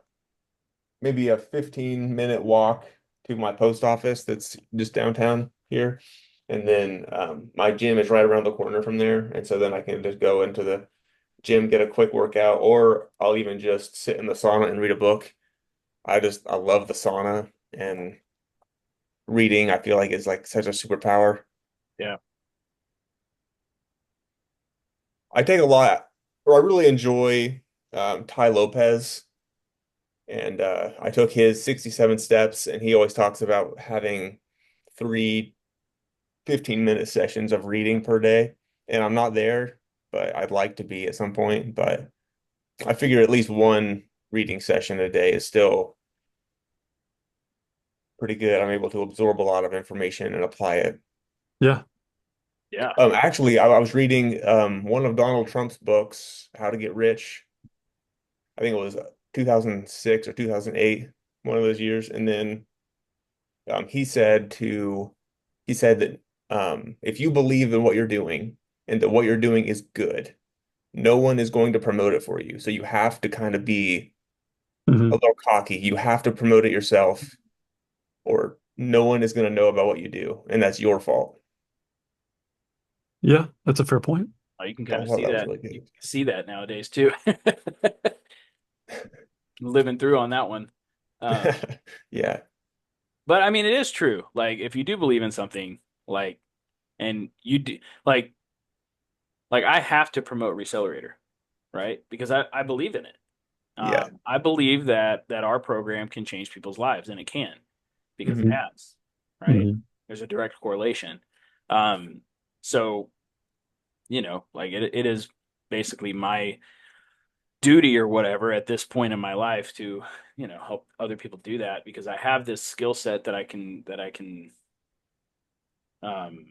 maybe a 15-minute walk to my post office that's just downtown here. And then my gym is right around the corner from there. And so then I can just go into the gym, get a quick workout, or I'll even just sit in the sauna and read a book. I love the sauna, and reading I feel like is like such a superpower. Yeah. I take a lot, or I really enjoy Ty Lopez. And I took his 67 steps, and he always talks about having three 15-minute sessions of reading per day. And I'm not there, but I'd like to be at some point. But I figure at least one reading session a day is still pretty good. I'm able to absorb a lot of information and apply it. Yeah. Yeah. Actually, I was reading one of Donald Trump's books, How to Get Rich. I think it was 2006 or 2008, one of those years. And then he he said that if you believe in what you're doing and that what you're doing is good, no one is going to promote it for you. So you have to kind of be a Hmm. little cocky. You have to promote it yourself, or no one is going to know about what you do, and that's your fault. Yeah, that's a fair point. Oh, you can kind I of thought see that was that. really You good. can see that nowadays too. Living through on that one. Um, Yeah, but I mean, it is true. Like, if you do believe in something, like, and you do, like I have to promote Recelerator, right? Because I believe in it. yeah. I believe that our program can change people's lives, and it can because it Hmm. has, right? Hmm. There's a direct correlation. Um, so like it is basically my duty or whatever at this point in my life to, help other people do that because I have this skill set that I can um,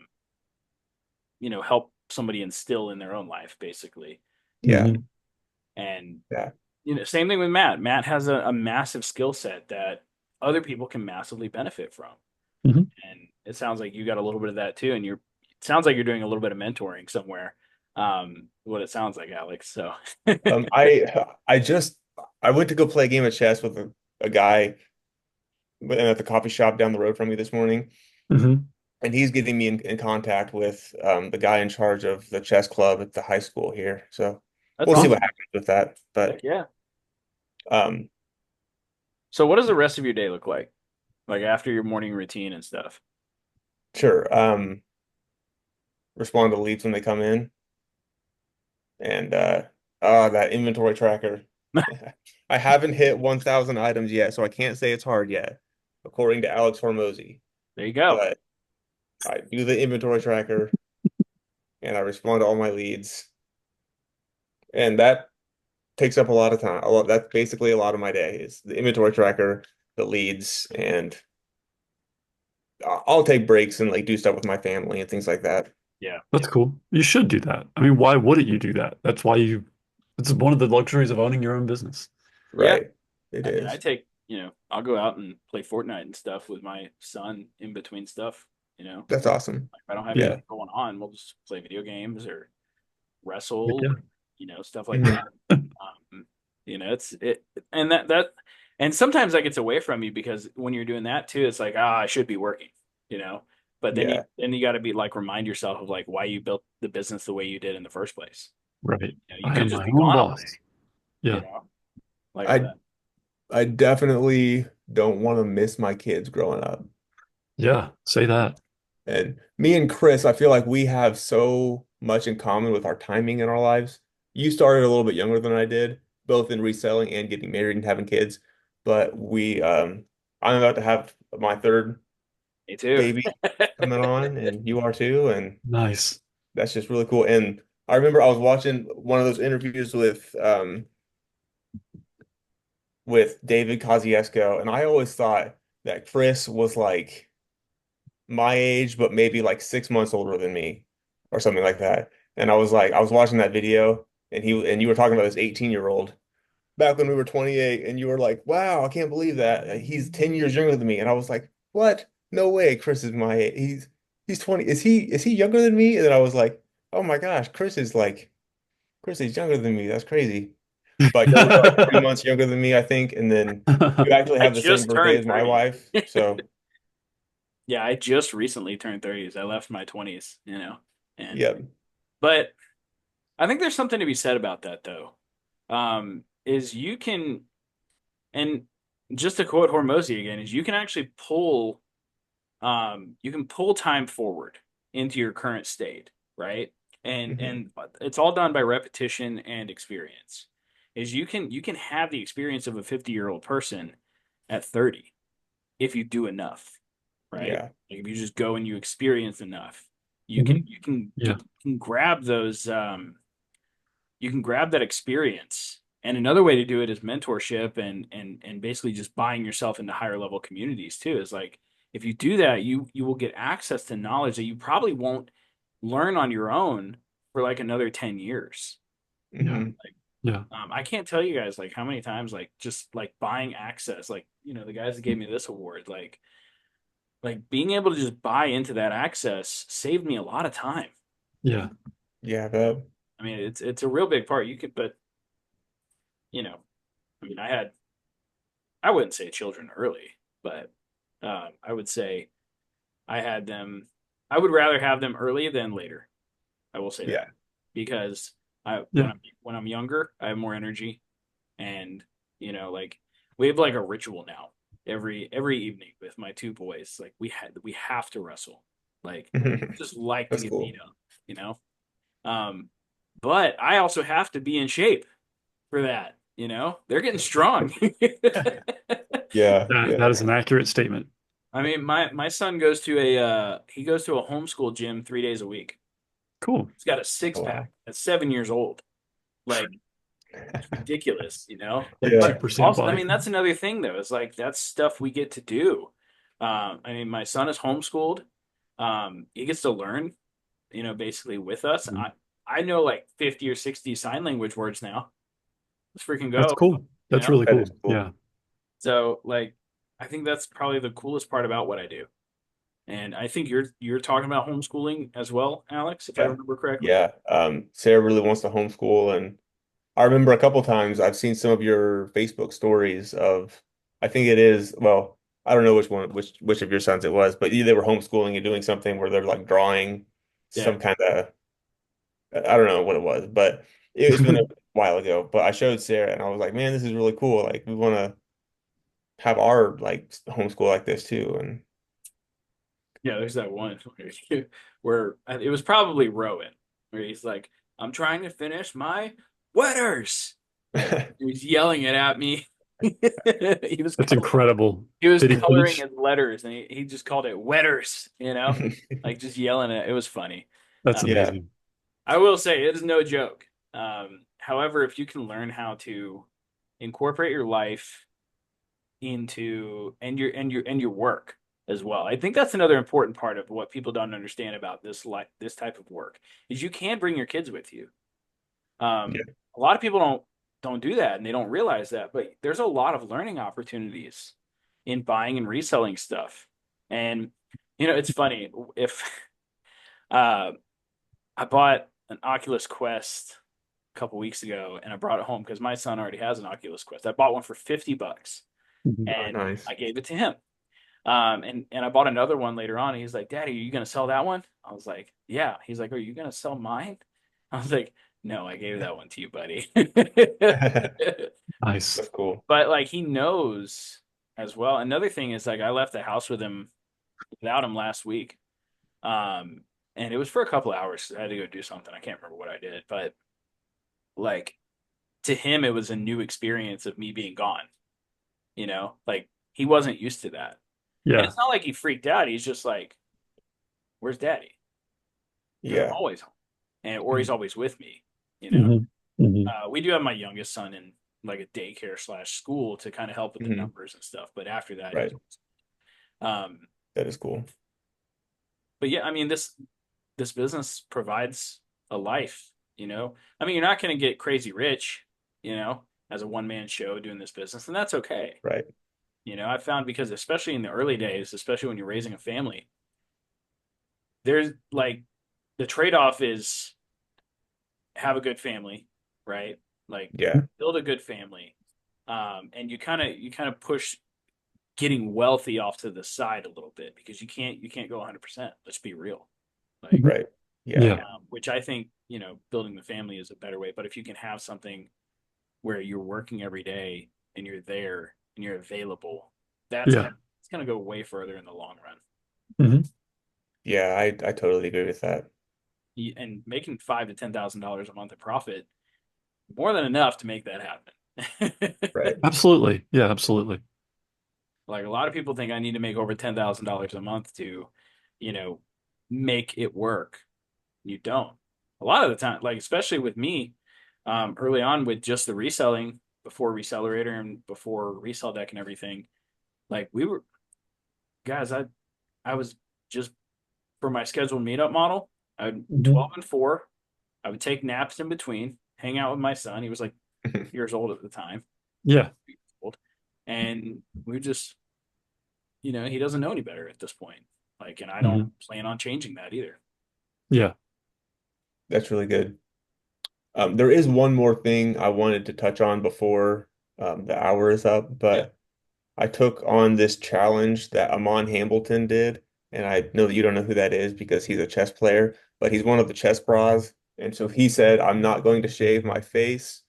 help somebody instill in their own life, basically. Yeah, Hmm. And yeah, same thing with Matt. Matt has a massive skill set that other people can massively benefit from. Hmm. And it sounds like you got a little bit of that too. And it sounds like you're doing a little bit of mentoring somewhere. What it sounds like, Alex. So Um, I I just I went to go play a game of chess with a guy at the coffee shop down the road from me this morning, Hmm. and he's getting me in contact with the guy in charge of the chess club at the high school here. So that's we'll see what awesome. happens with that. Heck But yeah. um, So what does the rest of your day look like? Like after your morning routine and stuff? sure. Respond to leads when they come in, and that inventory tracker. I haven't hit 1,000 items yet, so I can't say it's hard yet, according to Alex Hormozy. There you go. But I do the inventory tracker, and I respond to all my leads, and that takes up a lot of time. That's basically a lot of my day is the inventory tracker, the leads, and I'll take breaks and like do stuff with my family and things like that. Yeah. That's cool. You should do that. I mean, why wouldn't you do that? It's one of the luxuries of owning your own business. Yeah. Right. It I mean, is. I'll go out and play Fortnite and stuff with my son in between stuff. That's awesome. Like if I don't have Yeah. anything going on, we'll just play video games or Heck wrestle yeah. or, stuff like Mhm. that. Um, it's it, and and sometimes that gets away from you because when you're doing that too, it's like, I should be working, you know, but Yeah. then you got to be like, remind yourself of like why you built the business the way you did in the first place. Right. You I could am just my be own gone all day, boss. Yeah. like all I that. I definitely don't want to miss my kids growing up. Yeah. Say that. And me and Chris, I feel like we have so much in common with our timing in our lives. You started a little bit younger than I did, both in reselling and getting married and having kids. But I'm about to have my third Me too. baby coming on, and you are too, and Nice. that's just really cool. And I remember I was watching one of those interviews with David Kosciuszko, and I always thought that Chris was like my age, but maybe like 6 months older than me or something like that. And I was watching that video, and you were talking about this 18-year-old, back when we were 28, and you were like, "Wow, I can't believe that. He's 10 years younger than me." And I was like, "What? No way. Chris is my age. He's 20. Is he younger than me?" And then I was like, "Oh my gosh, Chris is younger than me. That's crazy." But you're like 3 months younger than me, I think, and then you actually I have the same just birthday turned as my 30. wife. So, Yeah, I just recently turned 30s. I left my 20s, and yeah. but I think there's something to be said about that though. Is you can and just to quote Hormozy again, is you can pull time forward into your current state, right? Hmm. And it's all done by repetition and experience. Is you can have the experience of a 50-year-old person at 30 if you do enough, right? Yeah. Like if you just go and you experience enough, Mhm. you Yeah. can grab those you can grab that experience. And another way to do it is mentorship and basically just buying yourself into higher level communities too. Is like if you do that, you will get access to knowledge that you probably won't learn on your own for like another 10 years. Yeah. Hmm. Like Yeah. I can't tell you guys like how many times like just like buying access, like the guys that gave me this award, like being able to just buy into that access saved me a lot of time. Yeah. Yeah, I You know, bet. I mean it's a real big part. But you know, I mean I wouldn't say children early, but I would say I had them. I would rather have them early than later. I will say that Yeah. because I Yeah. when I'm younger, I have more energy, and like we have like a ritual now every evening with my two boys. Like we have to wrestle. Like just like to That's get beat cool. up, you know. Um, but I also have to be in shape for that. They're getting strong. Yeah, That yeah. is an accurate statement. I mean, my son goes to he goes to a homeschool gym 3 days a week. Cool. He's got a six Oh, pack wow. at 7 years old. Like it's ridiculous. Like Yeah. But 2% also, I body mean, fat. that's another thing though. It's like that's stuff we get to do. I mean, my son is homeschooled. He gets to learn, basically with us. Mhm. I know like 50 or 60 sign language words now. Let's freaking That's go, cool. you That's know? really That is cool. cool. Yeah. So like I think that's probably the coolest part about what I do. And I think you're talking about homeschooling as well, Alex, if I Yeah. remember correctly. Yeah. Sarah really wants to homeschool, and I remember a couple times I've seen some of your Facebook stories of, I think it is, well, I don't know which of your sons it was, but either they were homeschooling and doing something where they're like drawing Yeah. some kind of, I don't know what it was, but it's been a while ago. But I showed Sarah and I was like, man, this is really cool. Like we want to have our like homeschool like this too. And Yeah, there's that one where it was probably Rowan, where he's like, I'm trying to finish my wetters. Like he was yelling it at me. He was That's coloring incredible. he was Did he coloring finish? his letters and he just called it wetters. Like just yelling it. It was funny. That's Uh, yeah. amazing. I will say it is no joke. However, if you can learn how to incorporate your life into and your work as well. I think that's another important part of what people don't understand about this type of work is you can bring your kids with you. Yeah. A lot of people don't do that and they don't realize that, but there's a lot of learning opportunities in buying and reselling stuff. And it's funny if uh, I bought an Oculus Quest a couple weeks ago and I brought it home because my son already has an Oculus Quest. I bought one for $50 Mhm. Oh, and nice. I gave it to him. And I bought another one later on. He's like, Daddy, are you gonna sell that one? I was like, Yeah. He's like, Are you gonna sell mine? I was like, No, I gave that one to you, buddy. Nice. That's cool. But like he knows as well. Another thing is like I left the house with him without him last week. Um, and it was for a couple of hours. I had to go do something. I can't remember what I did, but like to him, it was a new experience of me being gone. Like he wasn't used to that. And Yeah. it's not like he freaked out. He's just like, "Where's Daddy?" Because I'm Yeah. always home, or he's Mhm. always with me. You know, Hmm. Hmm. we do have my youngest son in like a daycare slash school to kind of help with the Hmm. numbers and stuff. But after that, he's Right. um. That is cool. But yeah, I mean this business provides a life. I mean, you're not going to get crazy rich. You know, as a one-man show doing this business, and that's okay. Right. I found, because especially in the early days, especially when you're raising a family, there's like the trade-off is have a good family, right? Like Yeah. build a good family. And you kind of push getting wealthy off to the side a little bit, because you can't go 100%. Let's be real. Like, Mhm. Right. Yeah. Yeah. which I think, building the family is a better way. But if you can have something where you're working every day and you're there and you're available, that's Yeah. gonna it's gonna go way further in the long run. Hmm. Yeah, I totally agree with that. And making $5,000 to $10,000 a month in profit, more than enough to make that happen. Right. Absolutely. Yeah, absolutely. Like, a lot of people think I need to make over $10,000 a month to, you know, make it work. You don't. A lot of the time, like especially with me, early on with just the reselling before Reselerator and before Resell Deck and everything, like we were guys, I was just, for my scheduled meetup model, I would Hmm. 12 and 4. I would take naps in between, hang out with my son. He was like years old at the time. Yeah. Old. And we just, he doesn't know any better at this point. Like, and I don't Hmm. plan on changing that either. Yeah. That's really good. There is one more thing I wanted to touch on before the hour is up, Yeah. but I took on this challenge that Amon Hambleton did, and I know that you don't know who that is because he's a chess player, but he's one of the chess bras. And so he said, I'm not going to shave my face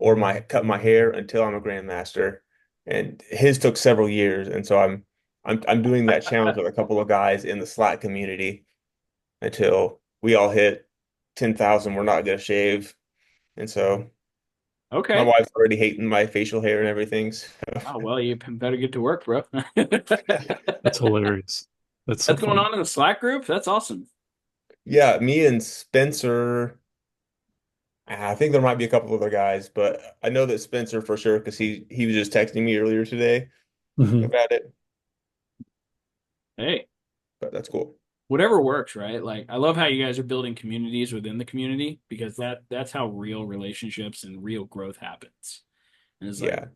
or my cut my hair until I'm a grandmaster. And his took several years, and so I'm doing that challenge with a couple of guys in the Slack community until we all hit 10,000. We're not going to shave. And so my Okay. wife's already hating my facial hair and everything. So Oh, well, you better get to work, bro. That's hilarious. That's so That's going funny. on in the Slack group? That's awesome. yeah, me and Spencer, I think there might be a couple other guys, but I know that Spencer for sure because he was just texting me earlier today Hmm. about it. Hey, But that's cool. whatever works, right? Like, I love how you guys are building communities within the community, because that's how real relationships and real growth happens. And it's like Yeah.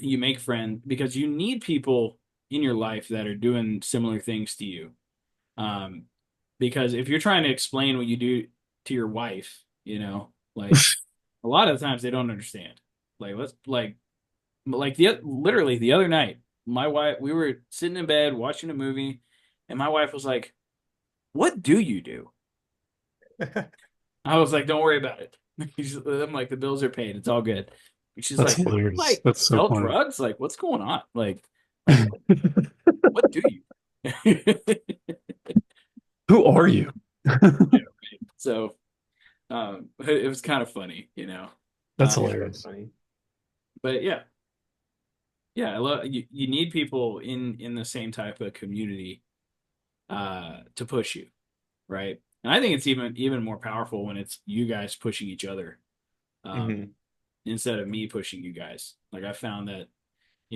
you make friends because you need people in your life that are doing similar things to you. Um, because if you're trying to explain what you do to your wife, like a lot of the times they don't understand. Like, let's like the literally the other night, my wife, we were sitting in bed watching a movie, and my wife was like, "What do you do?" I was like, "Don't worry about it." I'm like, "The bills are paid. It's all good." And she's That's like, hilarious. "Like, That's so sell funny. drugs? Like, what's going on? Like what do you?" Who are you? So, it was kind of funny. That's Uh, Yeah, that's hilarious. funny. but yeah, yeah, I love you need people in the same type of community to push you, right? And I think it's even more powerful when it's you guys pushing each other, um, Hmm. instead of me pushing you guys. Like, I found that,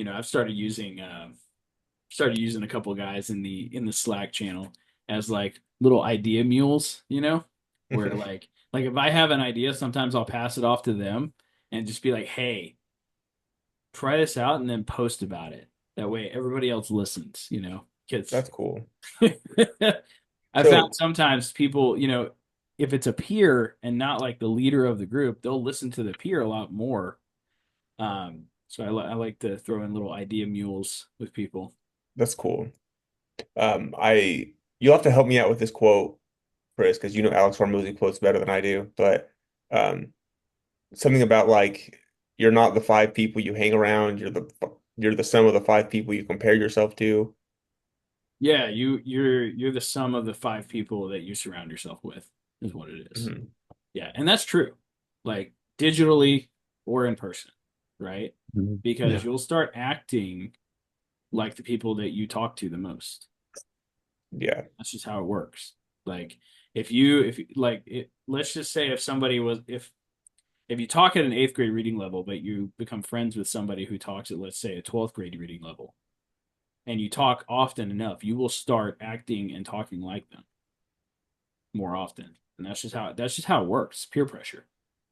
I've started using a couple of guys in the Slack channel as like little idea mules, where like if I have an idea, sometimes I'll pass it off to them and just be like, "Hey, try this out," and then post about it. That way everybody else listens, because That's cool. I found So sometimes people, if it's a peer and not like the leader of the group, they'll listen to the peer a lot more. So I like to throw in little idea mules with people. that's cool. I you'll have to help me out with this quote, Chris, because you know Alex Hormozy quotes better than I do. But something about like you're not the five people you hang around, you're the sum of the five people you compare yourself to. Yeah, you're the sum of the five people that you surround yourself with, is what it is. Mhm. Yeah, and that's true. Like, digitally or in person, right? Mhm. Because Yeah. you'll start acting like the people that you talk to the most. Yeah. That's just how it works. Like, if let's just say if you talk at an eighth grade reading level, but you become friends with somebody who talks at, let's say, a 12th grade reading level, and you talk often enough, you will start acting and talking like them more often. And that's just how it works. Peer pressure.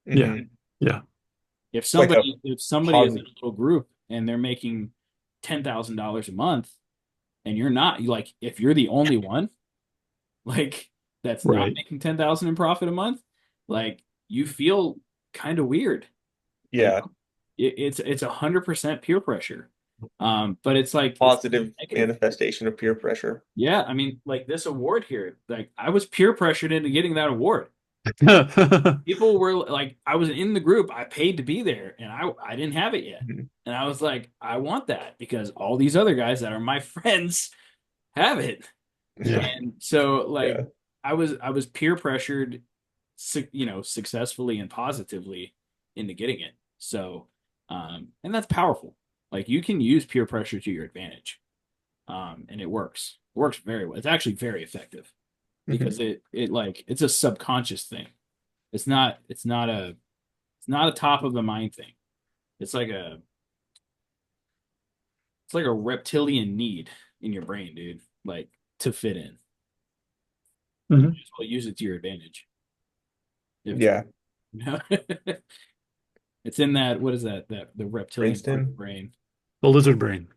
Yeah. Hmm. Yeah. If It's like a somebody is in positive. a little group and they're making $10,000 a month and you're not, you like if you're the only one like that's not Right. making 10,000 in profit a month, like you feel kind of weird. You Yeah, know, it's 100% peer pressure. But it's like it's positive negative. manifestation of peer pressure. Yeah, I mean, like this award here, like I was peer pressured into getting that award. People were like, I was in the group, I paid to be there, and I didn't have it yet. Mhm. And I was like, I want that because all these other guys that are my friends have it. Yeah. And so like Yeah. I was peer pressured, successfully and positively into getting it. So and that's powerful. Like you can use peer pressure to your advantage. And it works. It works very well. It's actually very effective because Mhm. it like it's a subconscious thing. It's not a top of the mind thing. It's like a it's like a reptilian need in your brain, dude. Like to fit in. You Hmm. might as well use it to your advantage. If Yeah. you know? It's in that what is that the reptilian part of the Brainstem. brain. The lizard brain.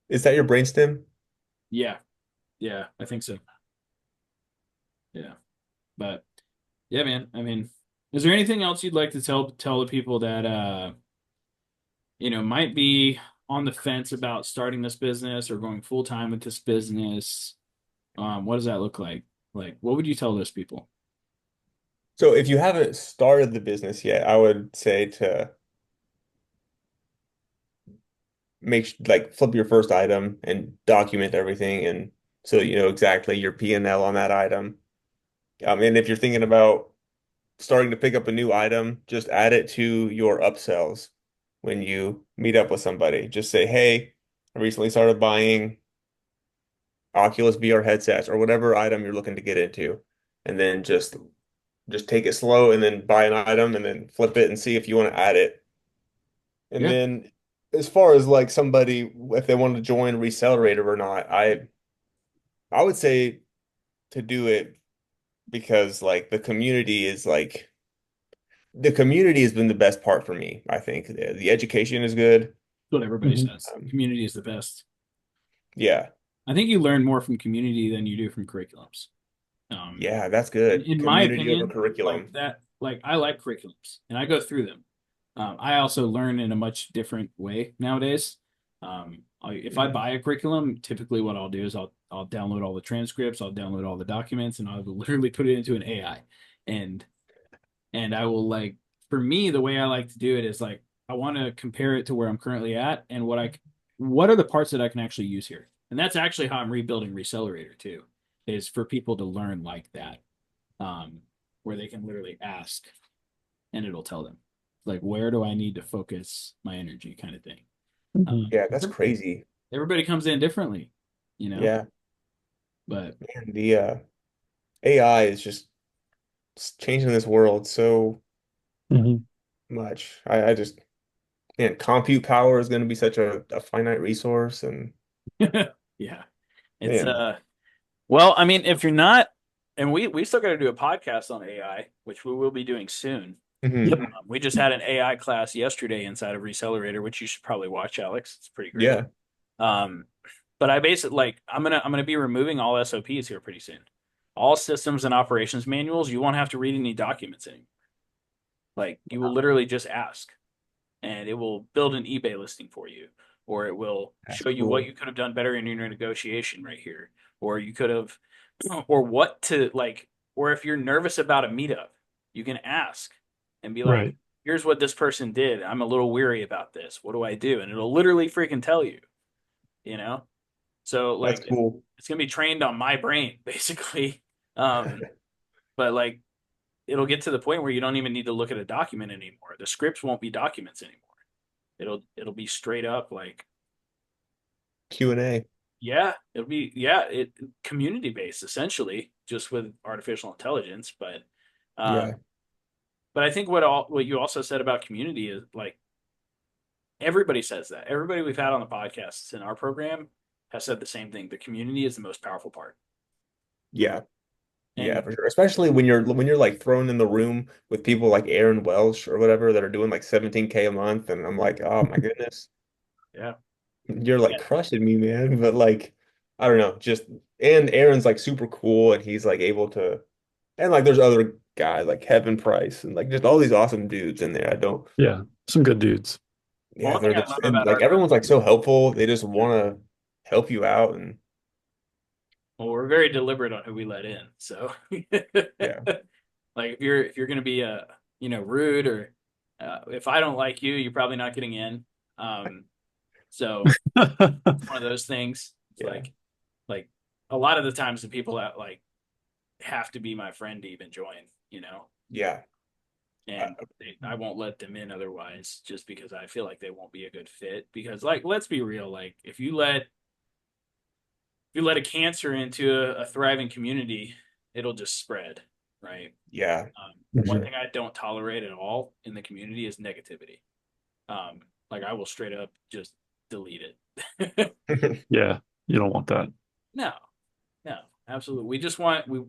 Is that your brainstem? Yeah, yeah, I think so. Yeah, but yeah, man. I mean, is there anything else you'd like to tell the people that might be on the fence about starting this business or going full time with this business? What does that look like? Like, what would you tell those people? So if you haven't started the business yet, I would say to like flip your first item and document everything and so you know exactly your P&L on that item. And if you're thinking about starting to pick up a new item, just add it to your upsells when you meet up with somebody. Just say, "Hey, I recently started buying Oculus VR headsets or whatever item you're looking to get into." And then just take it slow and then buy an item and then flip it and see if you want to add it. And Yeah, then as far as like somebody if they want to join Recelerator or not, I would say to do it because like the community has been the best part for me. I think the education is good. that's what everybody Hmm. says. Um, Community is the best. yeah, I think you learn more from community than you do from curriculums. Um, yeah, that's in, good. in my Community over opinion, like curriculum. that, like I like curriculums and I go through them. I also learn in a much different way nowadays. If I Mhm. buy a curriculum, typically what I'll do is I'll download all the transcripts, I'll download all the documents, and I'll literally put it into an AI, and I will like for me the way I like to do it is like I want to compare it to where I'm currently at and what are the parts that I can actually use here, and that's actually how I'm rebuilding Recelerator too, is for people to learn like that, um, where they can literally ask and it'll tell them like where do I need to focus my energy kind of thing. Hmm. Yeah, that's Everybody, crazy. everybody comes in differently, you know, Yeah, but man, the AI is just changing this world so Hmm. much. I just man, compute power is going to be such a finite resource, and yeah, it's man, well, I mean, if you're not, and we still got to do a podcast on AI, which we will be doing soon. Yep. mhm. We just had an AI class yesterday inside of Recelerator, which you should probably watch, Alex. It's pretty great. Yeah, Um, but I basically like I'm gonna be removing all SOPs here pretty soon. All systems and operations manuals, you won't have to read any documents anymore. Like you will literally just ask, and it will build an eBay listing for you, or it will that's show you what cool. you could have done better in your negotiation right here, or you could have, or what to like, or if you're nervous about a meetup, you can ask and be like, Right. "Here's what this person did. I'm a little weary about this. What do I do?" And it'll literally freaking tell you, you know. So That's like, cool. it's gonna be trained on my brain basically. Um, but like, it'll get to the point where you don't even need to look at a document anymore. The scripts won't be documents anymore. It'll be straight up like Q&A. yeah, it'll be yeah, it community based essentially, just with artificial intelligence. Yeah, Um, but I think what you also said about community is like everybody says that. Everybody we've had on the podcasts in our program has said the same thing. The community is the most powerful part. yeah. Yeah, And for sure. Especially when you're like thrown in the room with people like Aaron Welsh or whatever that are doing like 17K a month, and I'm like, oh my goodness, yeah, you're like crushing me, man. But like, I don't know, just and Aaron's like super cool, and he's like able to, and like there's other guys like Kevin Price and like just all these awesome dudes in there. I don't, Yeah, some good dudes. well, yeah, one thing they're I just love and about like our group, everyone's like so helpful. They just want to help you out, and well, we're very deliberate on who we let in. So, yeah, like if you're gonna be rude or if I don't like you, you're probably not getting in. Um, so it's one of those things. It's yeah, like a lot of the times the people that like have to be my friend to even join, yeah, uh, and I won't let them in otherwise, just because I feel like they won't be a good fit. Because like, let's be real, like if you let a cancer into a thriving community, it'll just spread, right? yeah, for One Mhm. thing I don't tolerate at all in the community is negativity. Like I will straight up just delete it. sure. Yeah, you don't want that. No, no, absolutely. We just want we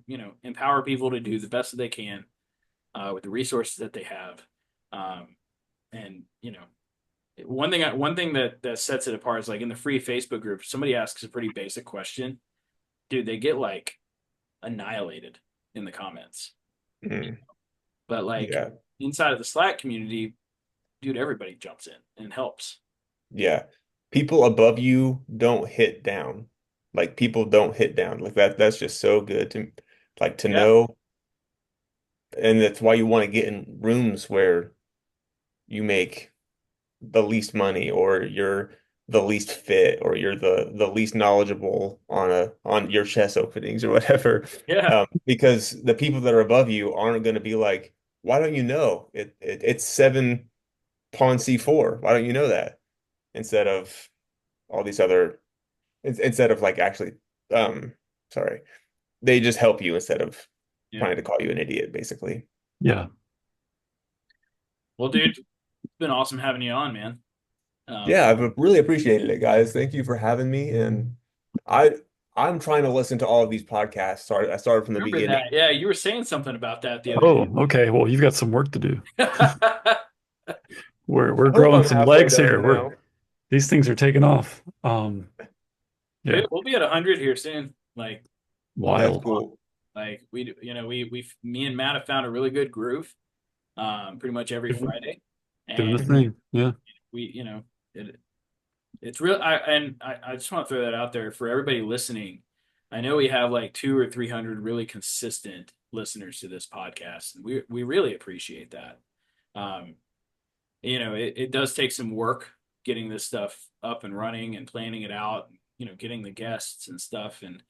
empower people to do the best that they can with the resources that they have. And one thing that sets it apart is like in the free Facebook group, if somebody asks a pretty basic question, dude, they get like annihilated in the comments. Mm, But like yeah. inside of the Slack community, dude, everybody jumps in and helps. Yeah. People above you don't hit down. Like people don't hit down. Like that's just so good to like to Yeah, know. And that's why you want to get in rooms where you make the least money or you're the least fit or you're the least knowledgeable on your chess openings or whatever. yeah, Because the people that are above you aren't going to be like, why don't you know? It's seven pawn C4. Why don't you know that? Instead of all these other instead of like actually um sorry they just help you instead of yeah. trying to call you an idiot basically. Yeah. Well, dude, it's been awesome having you on, man. Yeah, I've really appreciated it, guys. Thank you for having me. And I I'm trying to listen to all of these podcasts. Sorry, I started from the Remember beginning. that? Yeah, you were saying something about that the other Oh, okay. Well, you've got some work to do. day. We're I hope growing I'm some halfway legs done here. now. These things are taking off. Yeah, Dude, we'll be at 100 here soon. Like, That's wild. cool. me and Matt have found a really good groove, pretty much every Doing Friday, the and Mhm. thing. Yeah. we, it's real. I just want to throw that out there for everybody listening. I know we have like 200 or 300 really consistent listeners to this podcast, and we really appreciate that. Um, it does take some work getting this stuff up and running and planning it out, getting the guests and stuff. And,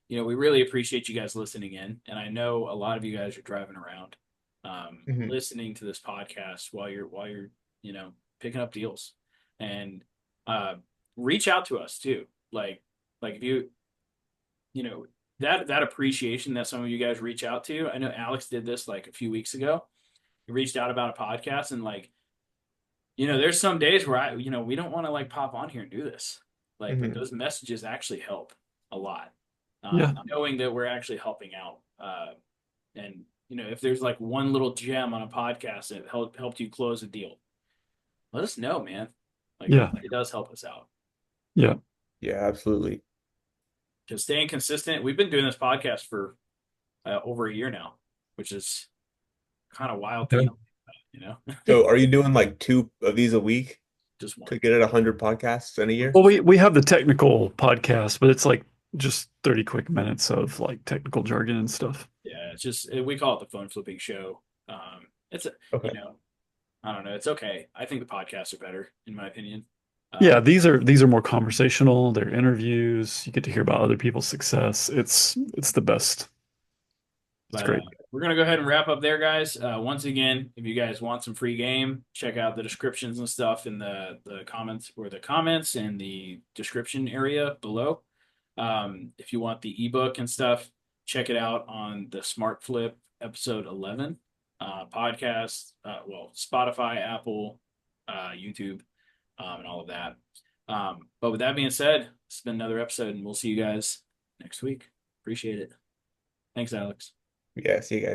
we really appreciate you guys listening in. And I know a lot of you guys are driving around, Mhm. listening to this podcast while you're, you know, picking up deals and, uh, reach out to us too. Like if you know, that appreciation that some of you guys reach out to, I know Alex did this like a few weeks ago. He reached out about a podcast and like, there's some days where we don't want to like pop on here and do this. Like, but Mhm. those messages actually help a lot. Yeah. Knowing that we're actually helping out. And, if there's like one little gem on a podcast that helped you close a deal, let us know, man. Like, it Yeah. really does help us out. Yeah. Yeah, absolutely. Because staying consistent, we've been doing this podcast for over a year now, which is kind of wild to Okay. even, you know, So are you doing like two of these a week just one. to get it 100 podcasts in a year? Well, we have the technical podcast, but it's like just 30 quick minutes of like technical jargon and stuff. Yeah, it's just we call it the phone flipping show. It's a, Okay. I don't know. It's okay. I think the podcasts are better, in my opinion. Yeah, Um, these are more conversational. They're interviews. You get to hear about other people's success. It's the best. It's but great. we're gonna go ahead and wrap up there, guys. Once again, if you guys want some free game, check out the descriptions and stuff in the comments and the description area below. If you want the ebook and stuff, check it out on the Smart Flip episode 11 podcast. Well, Spotify, Apple, YouTube, and all of that. But with that being said, it's been another episode, and we'll see you guys next week. Appreciate it. Thanks, Alex. Yeah, see you guys.